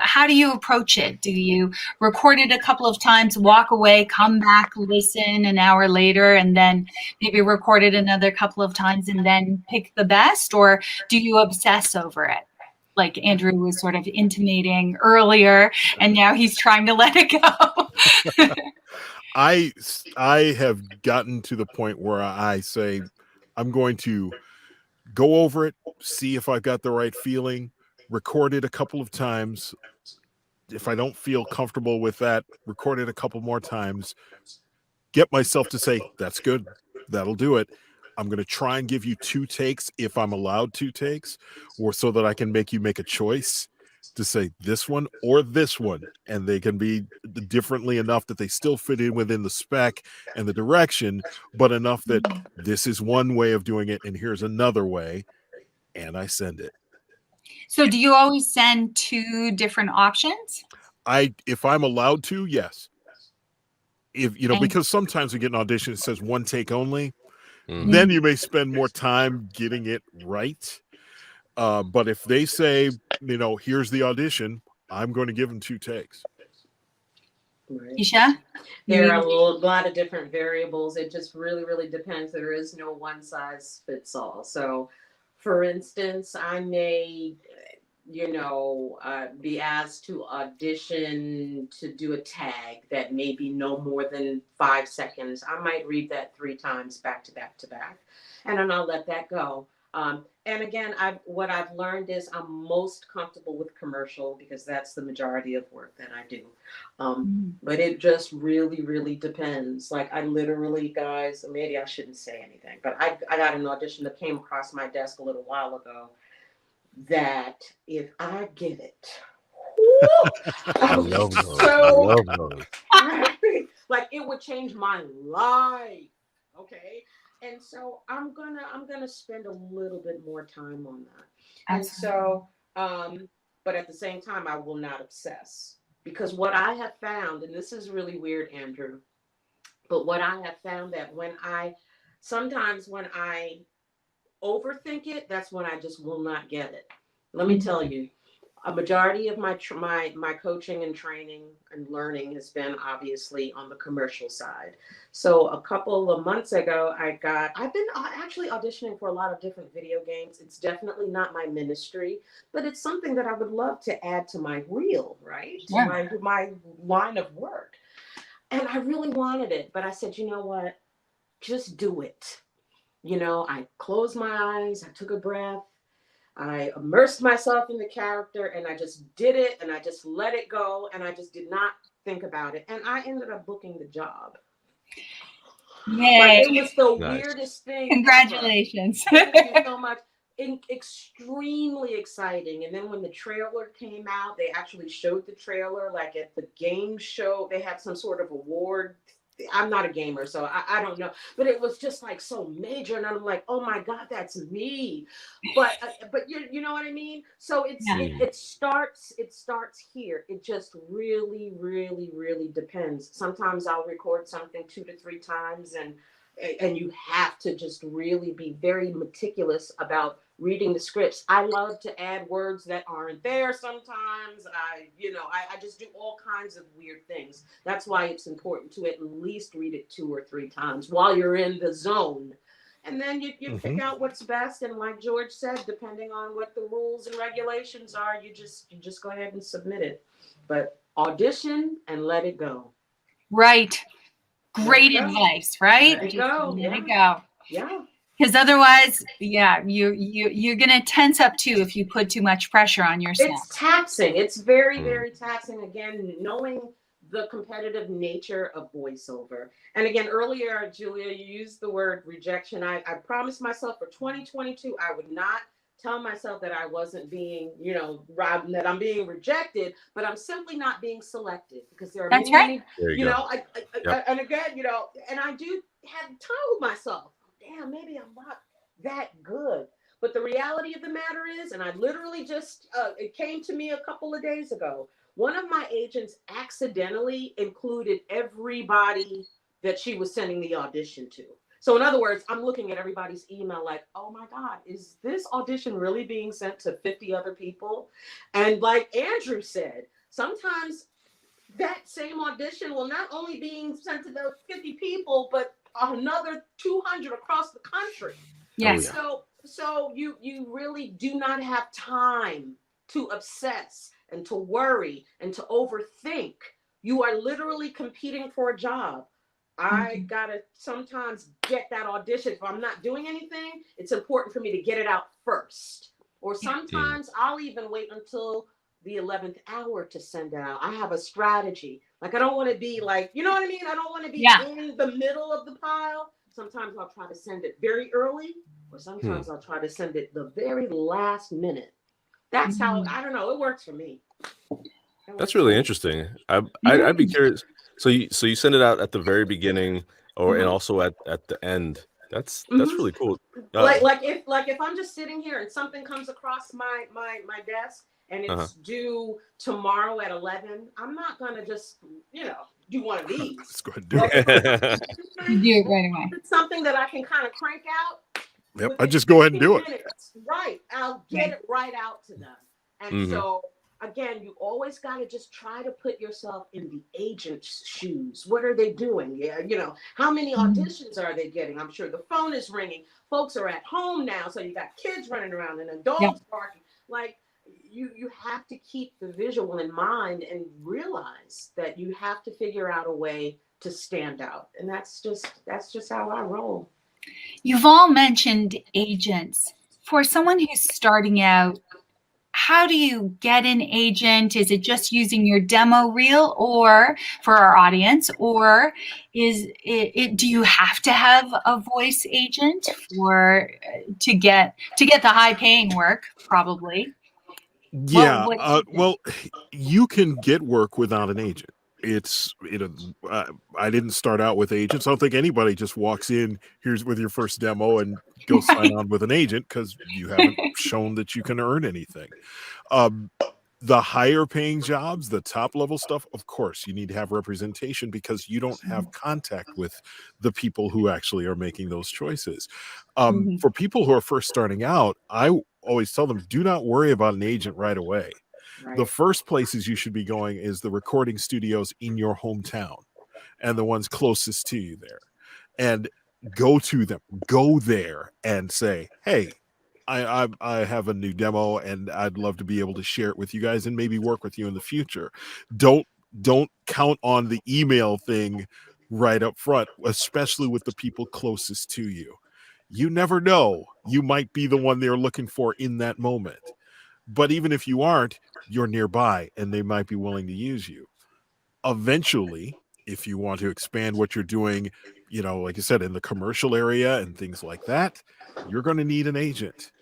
how do you approach it? Do you record it a couple of times, walk away, come back, listen an hour later, and then maybe record it another couple of times and then pick the best? Or do you obsess over it? Like Andrew was sort of intimating earlier, and now he's trying to let it go. I have gotten to the point where I say I'm going to go over it, see if I've got the right feeling, record it a couple of times. If I don't feel comfortable with that, record it a couple more times, get myself to say, that's good. That'll do it. I'm going to try and give you 2 takes if I'm allowed 2 takes, or so that I can make you make a choice to say this one or this one. And they can be differently enough that they still fit in within the spec and the direction, but enough that this is one way of doing it and here's another way. And I send it. So do you always send 2 different options? If I'm allowed to, yes. If And because sometimes we get an audition that says 1 take only, then Mhm. you may spend more time getting it right. But if they say, here's the audition, I'm going to give them 2 takes. Right. Keisha, There are you a lot of different variables. It just really, really depends. There is no one size fits all. So, for instance, I may, be asked to audition to do a tag that may be no more than 5 seconds. I might read that 3 times back to back to back, and then I'll let that go. And again, what I've learned is I'm most comfortable with commercial because that's the majority of work that I do. But it just really, really depends. Like I literally, guys, maybe I shouldn't say anything, but I got an audition that came across my desk a little while ago that if I get it, I I'm love those. I so love those. happy. Like it would change my life. Okay. And so I'm gonna spend a little bit more time on that. And so but at the same time I will not obsess. Because what I have found, and this is really weird, Andrew, but what I have found that sometimes when I overthink it, that's when I just will not get it. Let me tell you, a majority of my coaching and training and learning has been obviously on the commercial side. So a couple of months ago, I've been actually auditioning for a lot of different video games. It's definitely not my ministry, but it's something that I would love to add to my reel, right? Yeah. To my line of work. And I really wanted it, but I said, you know what? Just do it. You know, I closed my eyes, I took a breath, I immersed myself in the character and I just did it and I just let it go and I just did not think about it. And I ended up booking the job. Yay. Like it was the Nice. weirdest thing. Congratulations. Thank you so much. Extremely exciting. And then when the trailer came out, they actually showed the trailer like at the game show. They had some sort of award. I'm not a gamer, so I don't know. But it was just like so major, and I'm like, oh my God, that's me. But you know what I mean. So it starts here. It just really, really, really depends. Sometimes I'll record something 2 to 3 times, and you have to just really be very meticulous about reading the scripts. I love to add words that aren't there sometimes. I just do all kinds of weird things. That's why it's important to at least read it 2 or 3 times while you're in the zone. And then you pick out what's best. And like George said, depending on what the rules and regulations are, you just go ahead and submit it. But audition and let it go. Right. Great advice, right? Let it go. Let it go. Yeah. Because otherwise, you're gonna tense up too if you put too much pressure on yourself. It's taxing. It's very, very taxing. Again, knowing the competitive nature of voiceover. And again, earlier, Julia, you used the word rejection. I promised myself for 2022, I would not tell myself that I wasn't being, that I'm being rejected, but I'm simply not being selected because there are many, and again, and I do have told myself, damn, maybe I'm not that good. But the reality of the matter is, and I literally just, it came to me a couple of days ago, one of my agents accidentally included everybody that she was sending the audition to. So in other words, I'm looking at everybody's email like, oh my God, is this audition really being sent to 50 other people? And like Andrew said, sometimes that same audition will not only being sent to those 50 people, but another 200 across the country. Yes. So you really do not have time to obsess and to worry and to overthink. You are literally competing for a job. I gotta sometimes get that audition. If I'm not doing anything, it's important for me to get it out first. Or sometimes I'll even wait until the 11th hour to send it out. I have a strategy. Like I don't want to be like, you know what I mean? I don't want to be in the middle of the pile. Sometimes I'll try to send it very early, or sometimes I'll try to send it the very last minute. That's how, I don't know, it works for me. That's really interesting. I'd be curious. So you send it out at the very beginning, and also at the end. That's really cool. Like if I'm just sitting here and something comes across my desk and it's due tomorrow at 11, I'm not gonna just do one of these. Let's go ahead and do it. You do it right away. It's something that I can kind of crank out. Yep, I just go ahead and do it. Right, I'll get it right out to them. And so again, you always got to just try to put yourself in the agent's shoes. What are they doing? Yeah, how many auditions are they getting? I'm sure the phone is ringing. Folks are at home now, so you got kids running around and adults barking. Like you have to keep the visual in mind and realize that you have to figure out a way to stand out. And that's just how I roll. You've all mentioned agents. for someone who's starting out, how do you get an agent? Is it just using your demo reel, or for our audience, or do you have to have a voice agent for to get the high paying work? Probably. Yeah, What do you think? well, you can get work without an agent. I didn't start out with agents. I don't think anybody just walks in, here's with your first demo and go sign on with an agent because you haven't shown that you can earn anything. Um, the higher paying jobs, the top level stuff, of course, you need to have representation because you don't have contact with the people who actually are making those choices. Mhm. For people who are first starting out, I always tell them, do not worry about an agent right away. The Right. first places you should be going is the recording studios in your hometown and the ones closest to you there. And go to them, go there and say, hey, I have a new demo and I'd love to be able to share it with you guys and maybe work with you in the future. Don't count on the email thing right up front, especially with the people closest to you. You never know. You might be the one they're looking for in that moment. But even if you aren't, you're nearby and they might be willing to use you. Eventually, if you want to expand what you're doing, like I said, in the commercial area and things like that, you're going to need an agent.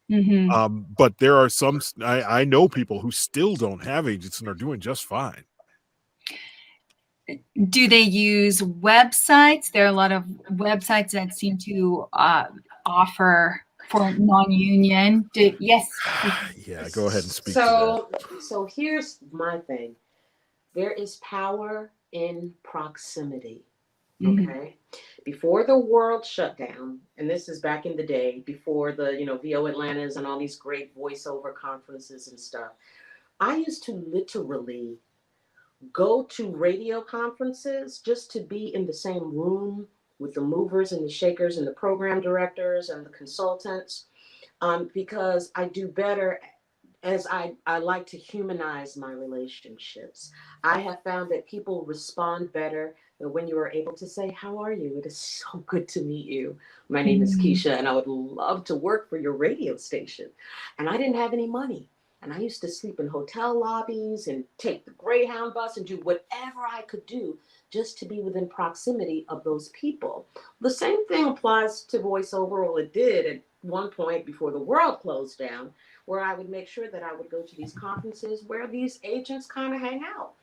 Mhm. But there are I know people who still don't have agents and are doing just fine. Do they use websites? There are a lot of websites that seem to offer for non-union. Yes. Yeah, go ahead and speak to that. So here's my thing. There is power in proximity. Mhm. Okay. Before the world shut down, and this is back in the day, before the, VO Atlantas and all these great voiceover conferences and stuff, I used to literally go to radio conferences just to be in the same room with the movers and the shakers and the program directors and the consultants, because I do better as I like to humanize my relationships. I have found that people respond better when you are able to say, how are you? It is so good to meet you. My name is Mhm. Keisha, and I would love to work for your radio station. And I didn't have any money. And I used to sleep in hotel lobbies and take the Greyhound bus and do whatever I could do just to be within proximity of those people. The same thing applies to voiceover, or it did at one point before the world closed down, where I would make sure that I would go to these conferences where these agents kind of hang out.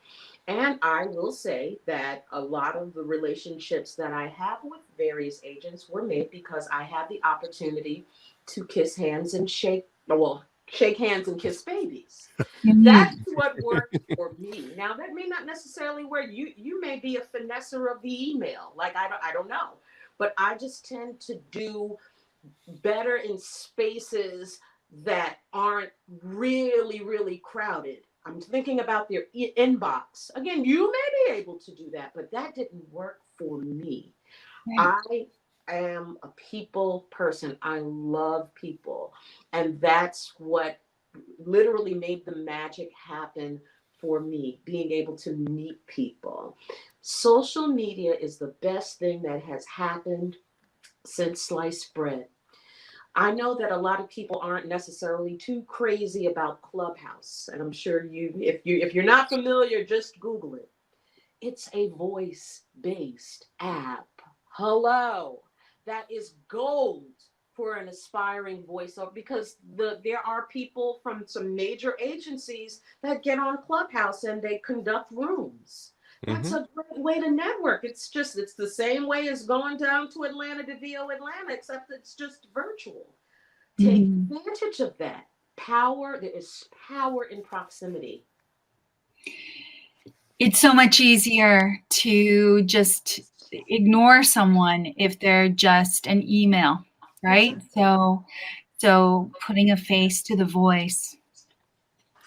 And I will say that a lot of the relationships that I have with various agents were made because I had the opportunity to kiss hands and shake hands and kiss babies. That's Mhm. what worked for me. Now that may not necessarily work. You may be a finesser of the email. Like I don't know. But I just tend to do better in spaces that aren't really, really crowded. I'm thinking about their inbox. Again, you may be able to do that, but that didn't work for me. Right. I am a people person. I love people. And that's what literally made the magic happen for me, being able to meet people. Social media is the best thing that has happened since sliced bread. I know that a lot of people aren't necessarily too crazy about Clubhouse, and I'm sure if you're not familiar, just Google it. It's a voice-based app. Hello, that is gold for an aspiring voiceover, because there are people from some major agencies that get on Clubhouse and they conduct rooms. That's Hmm. a great way to network. It's the same way as going down to Atlanta to VO Atlanta, except it's just virtual. Take Mhm. advantage of that. There is power in proximity. It's so much easier to just ignore someone if they're just an email, right? Exactly. So putting a face to the voice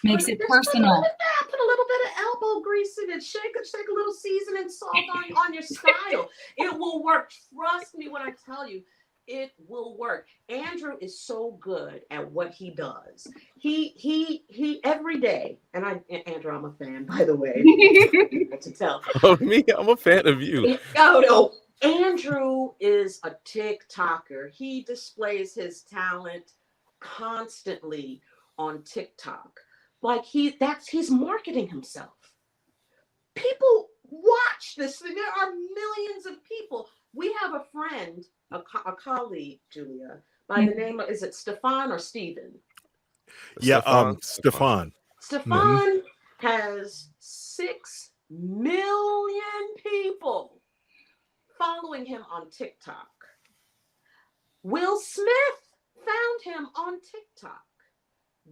makes it Put a little personal. bit that, put a little bit of elbow grease in it, shake a little seasoning salt on your style. It will work. Trust me when I tell you, it will work. Andrew is so good at what he does. He every day, and Andrew, I'm a fan, by the way, able to tell. Oh, me, I'm a fan of you. Oh no, Andrew is a TikToker. He displays his talent constantly on TikTok. Like he's marketing himself. People watch this thing. There are millions of people. We have a friend, a colleague, Julia, by the name of, is it Stefan or Steven? Yeah, Stefan. Stefan. Mm-hmm. Stefan has 6 million people following him on TikTok. Will Smith found him on TikTok.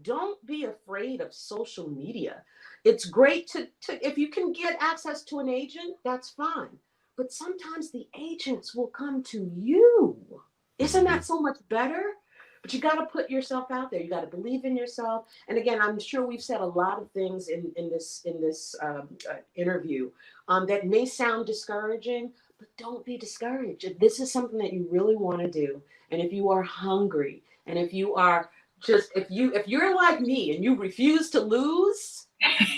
Don't be afraid of social media. It's great to if you can get access to an agent, that's fine. But sometimes the agents will come to you. Isn't that so much better? But you got to put yourself out there. You got to believe in yourself. And again, I'm sure we've said a lot of things in this interview that may sound discouraging, but don't be discouraged. If this is something that you really want to do, and if you are hungry, and if you are just if you're like me and you refuse to lose,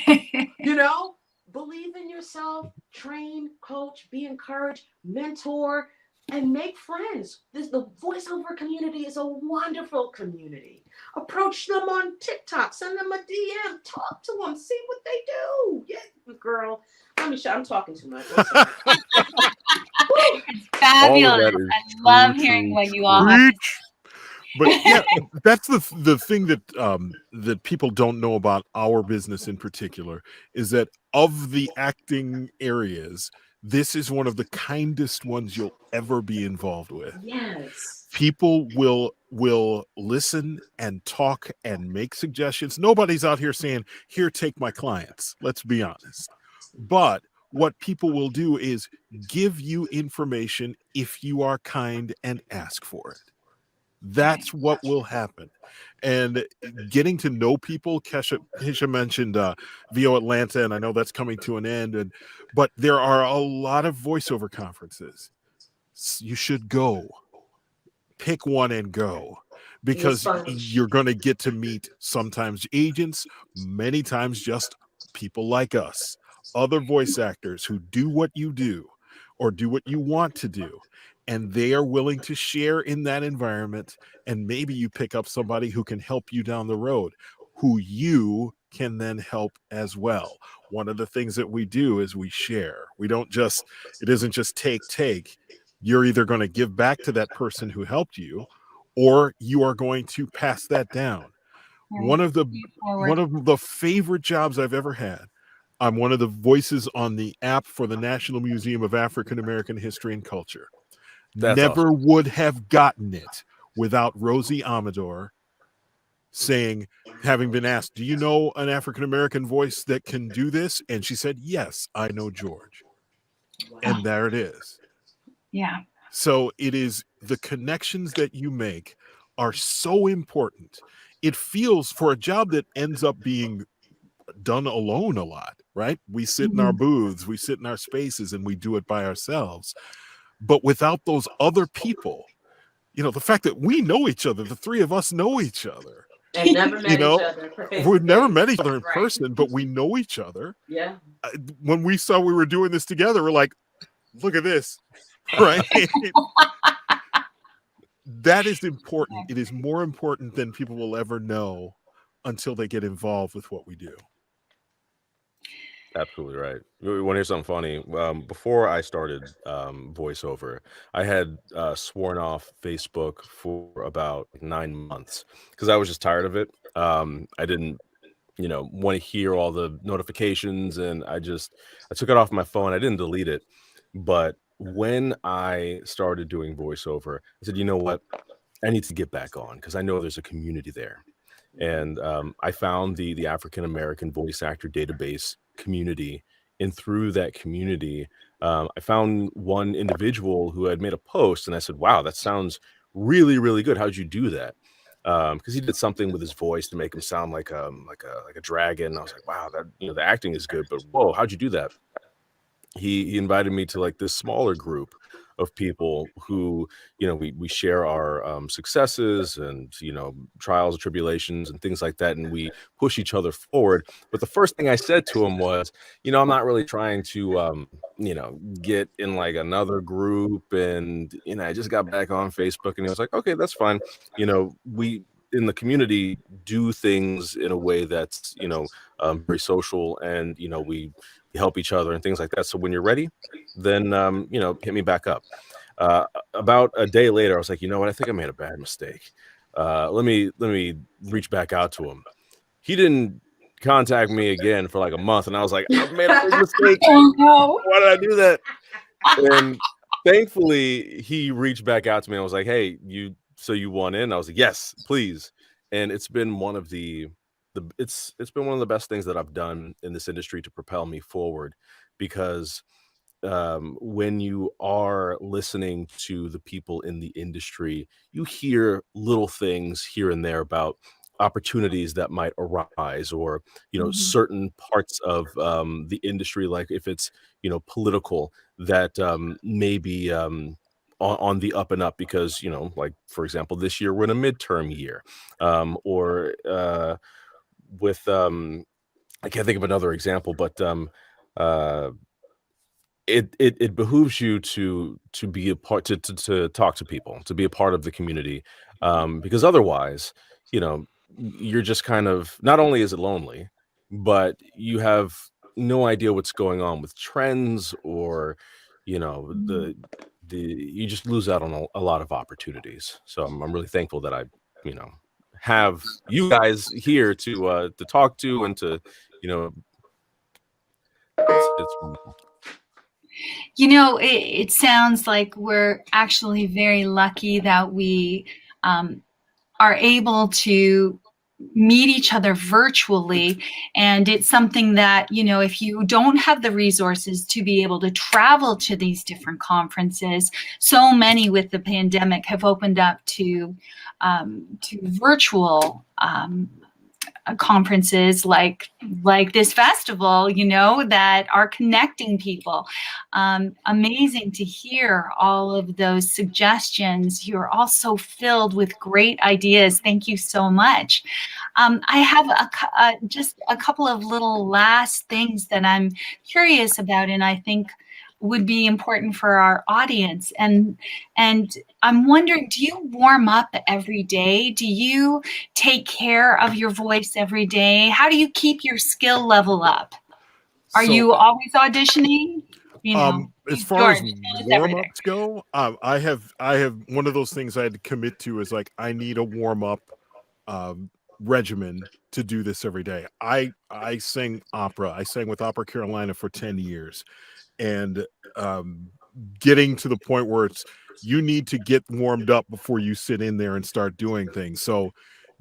you know, believe in yourself, train, coach, be encouraged, mentor, and make friends. The voiceover community is a wonderful community. Approach them on TikTok, send them a DM, talk to them, see what they do. Yeah, girl. Let me show. I'm talking too much. It's All of fabulous. that is I love hearing true, what you all have to Preach. But yeah, that's the thing that that people don't know about our business in particular is that of the acting areas, this is one of the kindest ones you'll ever be involved with. Yes. People will listen and talk and make suggestions. Nobody's out here saying, "Here, take my clients." Let's be honest. But what people will do is give you information if you are kind and ask for it. That's what will happen. And getting to know people, Kesha mentioned VO Atlanta, and I know that's coming to an end. But there are a lot of voiceover conferences. You should go. Pick one and go, Be a because sponge. you're going to get to meet sometimes agents, many times just people like us, other voice actors who do what you do or do what you want to do. And they are willing to share in that environment. And maybe you pick up somebody who can help you down the road, who you can then help as well. One of the things that we do is we share. We don't just, it isn't just take. You're either going to give back to that person who helped you, or you are going to pass that down. One of the favorite jobs I've ever had. I'm one of the voices on the app for the National Museum of African American History and Culture. That's awesome. Never would have gotten it without Rosie Amador saying, having been asked, "Do you know an African American voice that can do this?" And she said, "Yes, I know George." Wow. And there it is. Yeah. So it is, the connections that you make are so important. It feels, for a job that ends up being done alone a lot, right? We sit in our booths, we sit in our spaces, and we do it by ourselves. But without those other people, the fact that we know each other, the three of us know each other. And never met each other. We've never met each other in Right. person, but we know each other. Yeah. When we saw we were doing this together, we're like, look at this, right? That is important. It is more important than people will ever know until they get involved with what we do. Absolutely right. You want to hear something funny? Before I started voiceover, I had sworn off Facebook for about 9 months because I was just tired of it. I didn't, want to hear all the notifications, and I took it off my phone. I didn't delete it, but when I started doing voiceover, I said, you know what? I need to get back on because I know there's a community there. And I found the African American voice actor database community, and through that community, I found one individual who had made a post, and I said, "Wow, that sounds really, really good. How'd you do that?" Because he did something with his voice to make him sound like a dragon. I was like, "Wow, that the acting is good, but whoa, how'd you do that?" He invited me to like this smaller group of people who we share our successes and trials and tribulations and things like that, and we push each other forward. But the first thing I said to him was, I'm not really trying to get in like another group, and I just got back on Facebook. And he was like, okay, that's fine. We in the community do things in a way that's, very social, and, we help each other and things like that. So when you're ready, then, hit me back up. About a day later, I was like, you know what? I think I made a bad mistake. Let me reach back out to him. He didn't contact me again for like a month, and I was like, I've made a big mistake. Oh no. Why did I do that? And thankfully, he reached back out to me and was like, "Hey, you want in?" I was like, "Yes, please." And it's been one of it's been one of the best things that I've done in this industry to propel me forward, because when you are listening to the people in the industry, you hear little things here and there about opportunities that might arise, or Mhm. certain parts of the industry, like if it's political, that may be on the up and up, because like for example, this year we're in a midterm year, or with I can't think of another example, but uh it behooves you to be a part, to talk to people, to be a part of the community, because otherwise, you know, you're just kind of, not only is it lonely, but you have no idea what's going on with trends, or Mhm. the you just lose out on a lot of opportunities. So I'm really thankful that I, you know, have you guys here to talk to, and to, you know, it's wonderful. It sounds like we're actually very lucky that we um, are able to meet each other virtually. And it's something that, if you don't have the resources to be able to travel to these different conferences, so many with the pandemic have opened up to virtual conferences like this festival, that are connecting people. Amazing to hear all of those suggestions. You're also filled with great ideas. Thank you so much. I have just a couple of little last things that I'm curious about, and I think would be important for our audience. And I'm wondering, do you warm up every day? Do you take care of your voice every day? How do you keep your skill level up? Are So, you always auditioning? as far George, as tell us everything. warm-ups go, I have one of those things I had to commit to, is like, I need a warm-up um, regimen to do this every day. I sang opera. I sang with Opera Carolina for 10 years, and um, getting to the point where it's, you need to get warmed up before you sit in there and start doing things. So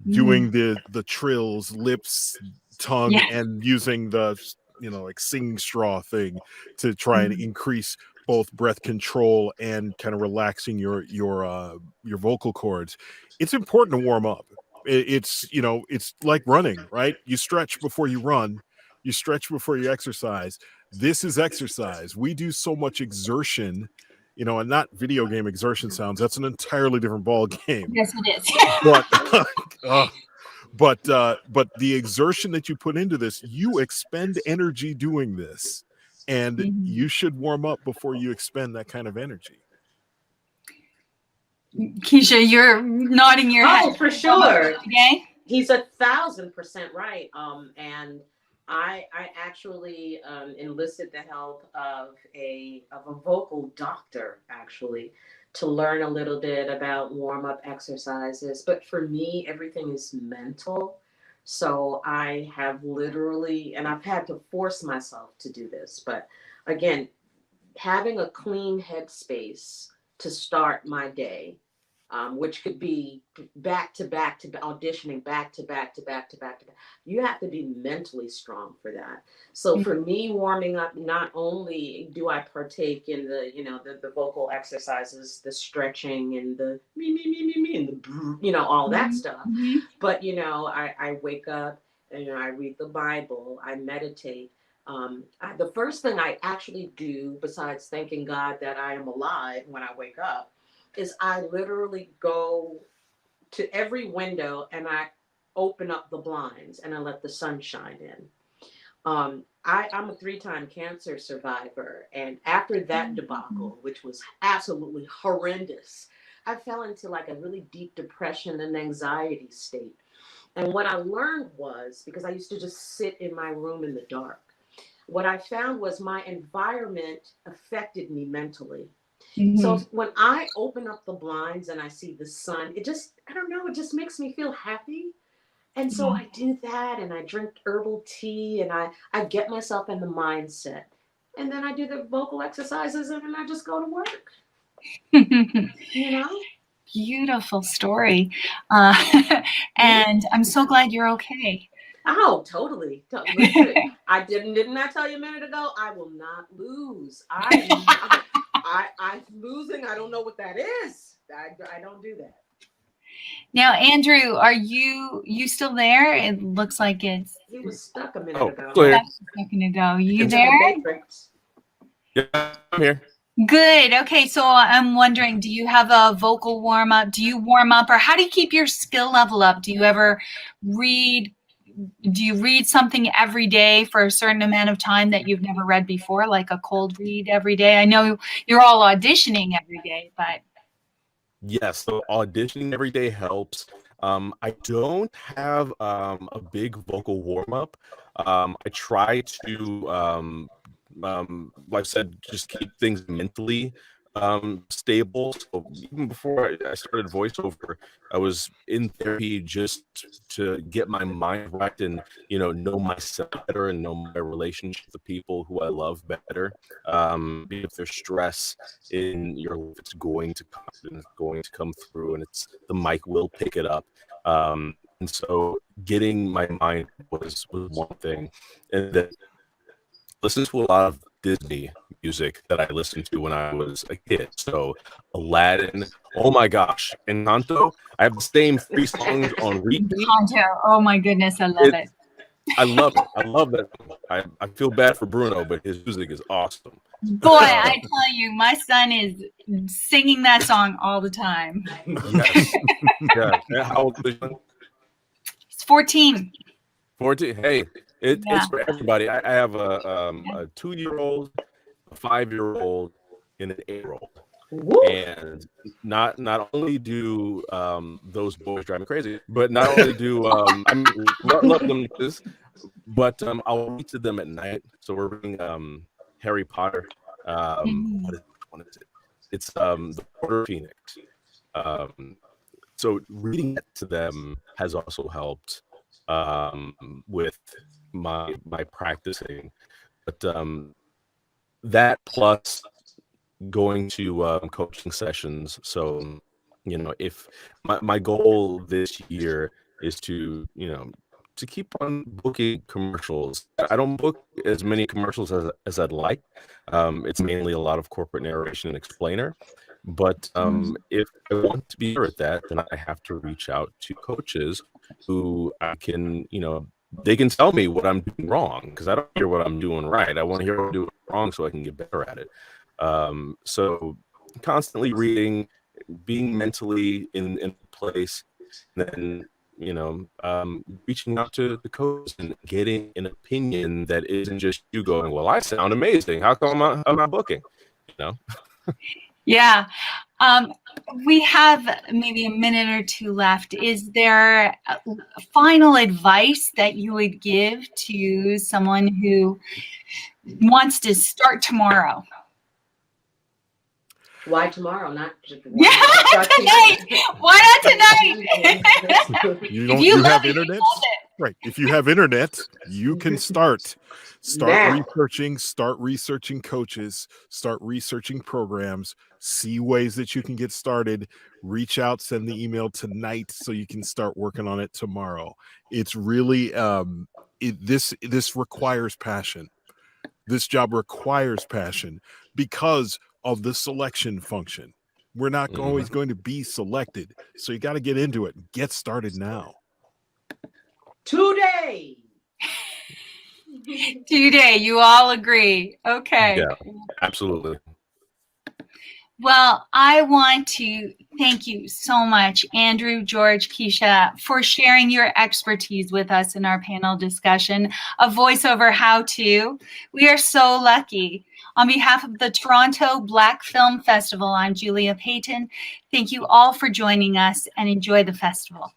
Mm, doing the trills, lips, tongue, yeah. and using the like singing straw thing to try and Mm, increase both breath control and kind of relaxing your vocal cords. It's important to warm up. It's like running, right? You stretch before you run, you stretch before you exercise. This is exercise. We do so much exertion, and not video game exertion sounds. That's an entirely different ball game. yes, it is. But uh, but the exertion that you put into this, you expend energy doing this, and Mhm. you should warm up before you expend that kind of energy. Keisha, you're nodding your head. Oh, for Warm up sure. every day? He's 1,000% right. And I actually enlisted the help of a vocal doctor, actually, to learn a little bit about warm up exercises. But for me, everything is mental. So I have literally, and I've had to force myself to do this. But again, having a clean headspace to start my day, which could be back to back to auditioning, back to back to back to back to back. You have to be mentally strong for that. So for me, warming up, not only do I partake in the vocal exercises, the stretching and the me and the all that Mhm. stuff, Mhm. but I wake up and I read the Bible, I meditate. The first thing I actually do, besides thanking God that I am alive when I wake up, is I literally go to every window and I open up the blinds and I let the sun shine in. I'm a 3-time cancer survivor, and after that debacle, which was absolutely horrendous, I fell into like a really deep depression and anxiety state. And what I learned was, because I used to just sit in my room in the dark, what I found was my environment affected me mentally. So Mhm. when I open up the blinds and I see the sun, it just, I don't know, it just makes me feel happy. And so Yeah. I do that and I drink herbal tea and I get myself in the mindset. And then I do the vocal exercises and then I just go to work, you know? Beautiful story. And I'm so glad you're okay. Oh, totally. Listen, I didn't I tell you a minute ago? I will not lose. I'm losing. I don't know what that is. I don't do that. Now, Andrew, are you still there? It looks like it's He was stuck a minute Oh, ago. still here. that's a second ago. You can- In the there? matrix. Yeah, I'm here. Good. Okay, so I'm wondering, do you have a vocal warm up? Do you warm up, or how do you keep your skill level up? Do you ever read? Do you read something every day for a certain amount of time that you've never read before, like a cold read every day? I know you're all auditioning every day, but Yes, so auditioning every day helps. I don't have a big vocal warm up. I try to, like I said, just keep things mentally stable. So even before I started voiceover, I was in therapy just to get my mind right and know myself better and know my relationship with people who I love better. If there's stress in your life, it's going to come and it's going to come through, and it's the mic will pick it up. And so getting my mind was one thing, and then listen to a lot of Disney music that I listened to when I was a kid. So Aladdin, oh my gosh, Encanto. I have the same 3 songs on repeat. Encanto. Oh my goodness, I love It, it. I love it. I love that. I feel bad for Bruno, but his music is awesome. Boy, I tell you, my son is singing that song all the time. Yes. Yeah. How old is he? He's 14. 14. Hey, Yeah. it's for everybody. I have a 2-year-old, a 5-year-old, and an 8-year-old. Woo! And not only do those boys drive me crazy, but not only do I mean, love them to this, but I'll read to them at night. So we're reading Harry Potter. What is, which one is it? It's the Order of Phoenix. So reading that to them has also helped with my practicing. But that plus going to coaching sessions. So, if my goal this year is to keep on booking commercials. I don't book as many commercials as I'd like. It's mainly a lot of corporate narration and explainer. But if I want to be better at that, then I have to reach out to coaches who I can, they can tell me what I'm doing wrong, because I don't hear what I'm doing right. I want to hear what I'm doing wrong so I can get better at it. So constantly reading, being mentally in place, and then reaching out to the coaches and getting an opinion that isn't just you going, well, I sound amazing, how come I'm not booking, Yeah. We have maybe a minute or two left. Is there final advice that you would give to someone who wants to start tomorrow? Why tomorrow? Not just Tonight. Why not tonight? You have internet, right? If you have internet, you can start Now. researching coaches, start researching programs, see ways that you can get started. Reach out, send the email tonight so you can start working on it tomorrow. It's really this requires passion. This job requires passion because of the selection function. We're not always going to be selected. So you got to get into it. Get started now. Today. Today, you all agree. Okay. Yeah, absolutely. Well, I want to thank you so much, Andrew, George, Keisha, for sharing your expertise with us in our panel discussion of voiceover how-to. We are so lucky. On behalf of the Toronto Black Film Festival, I'm Julia Payton. Thank you all for joining us and enjoy the festival.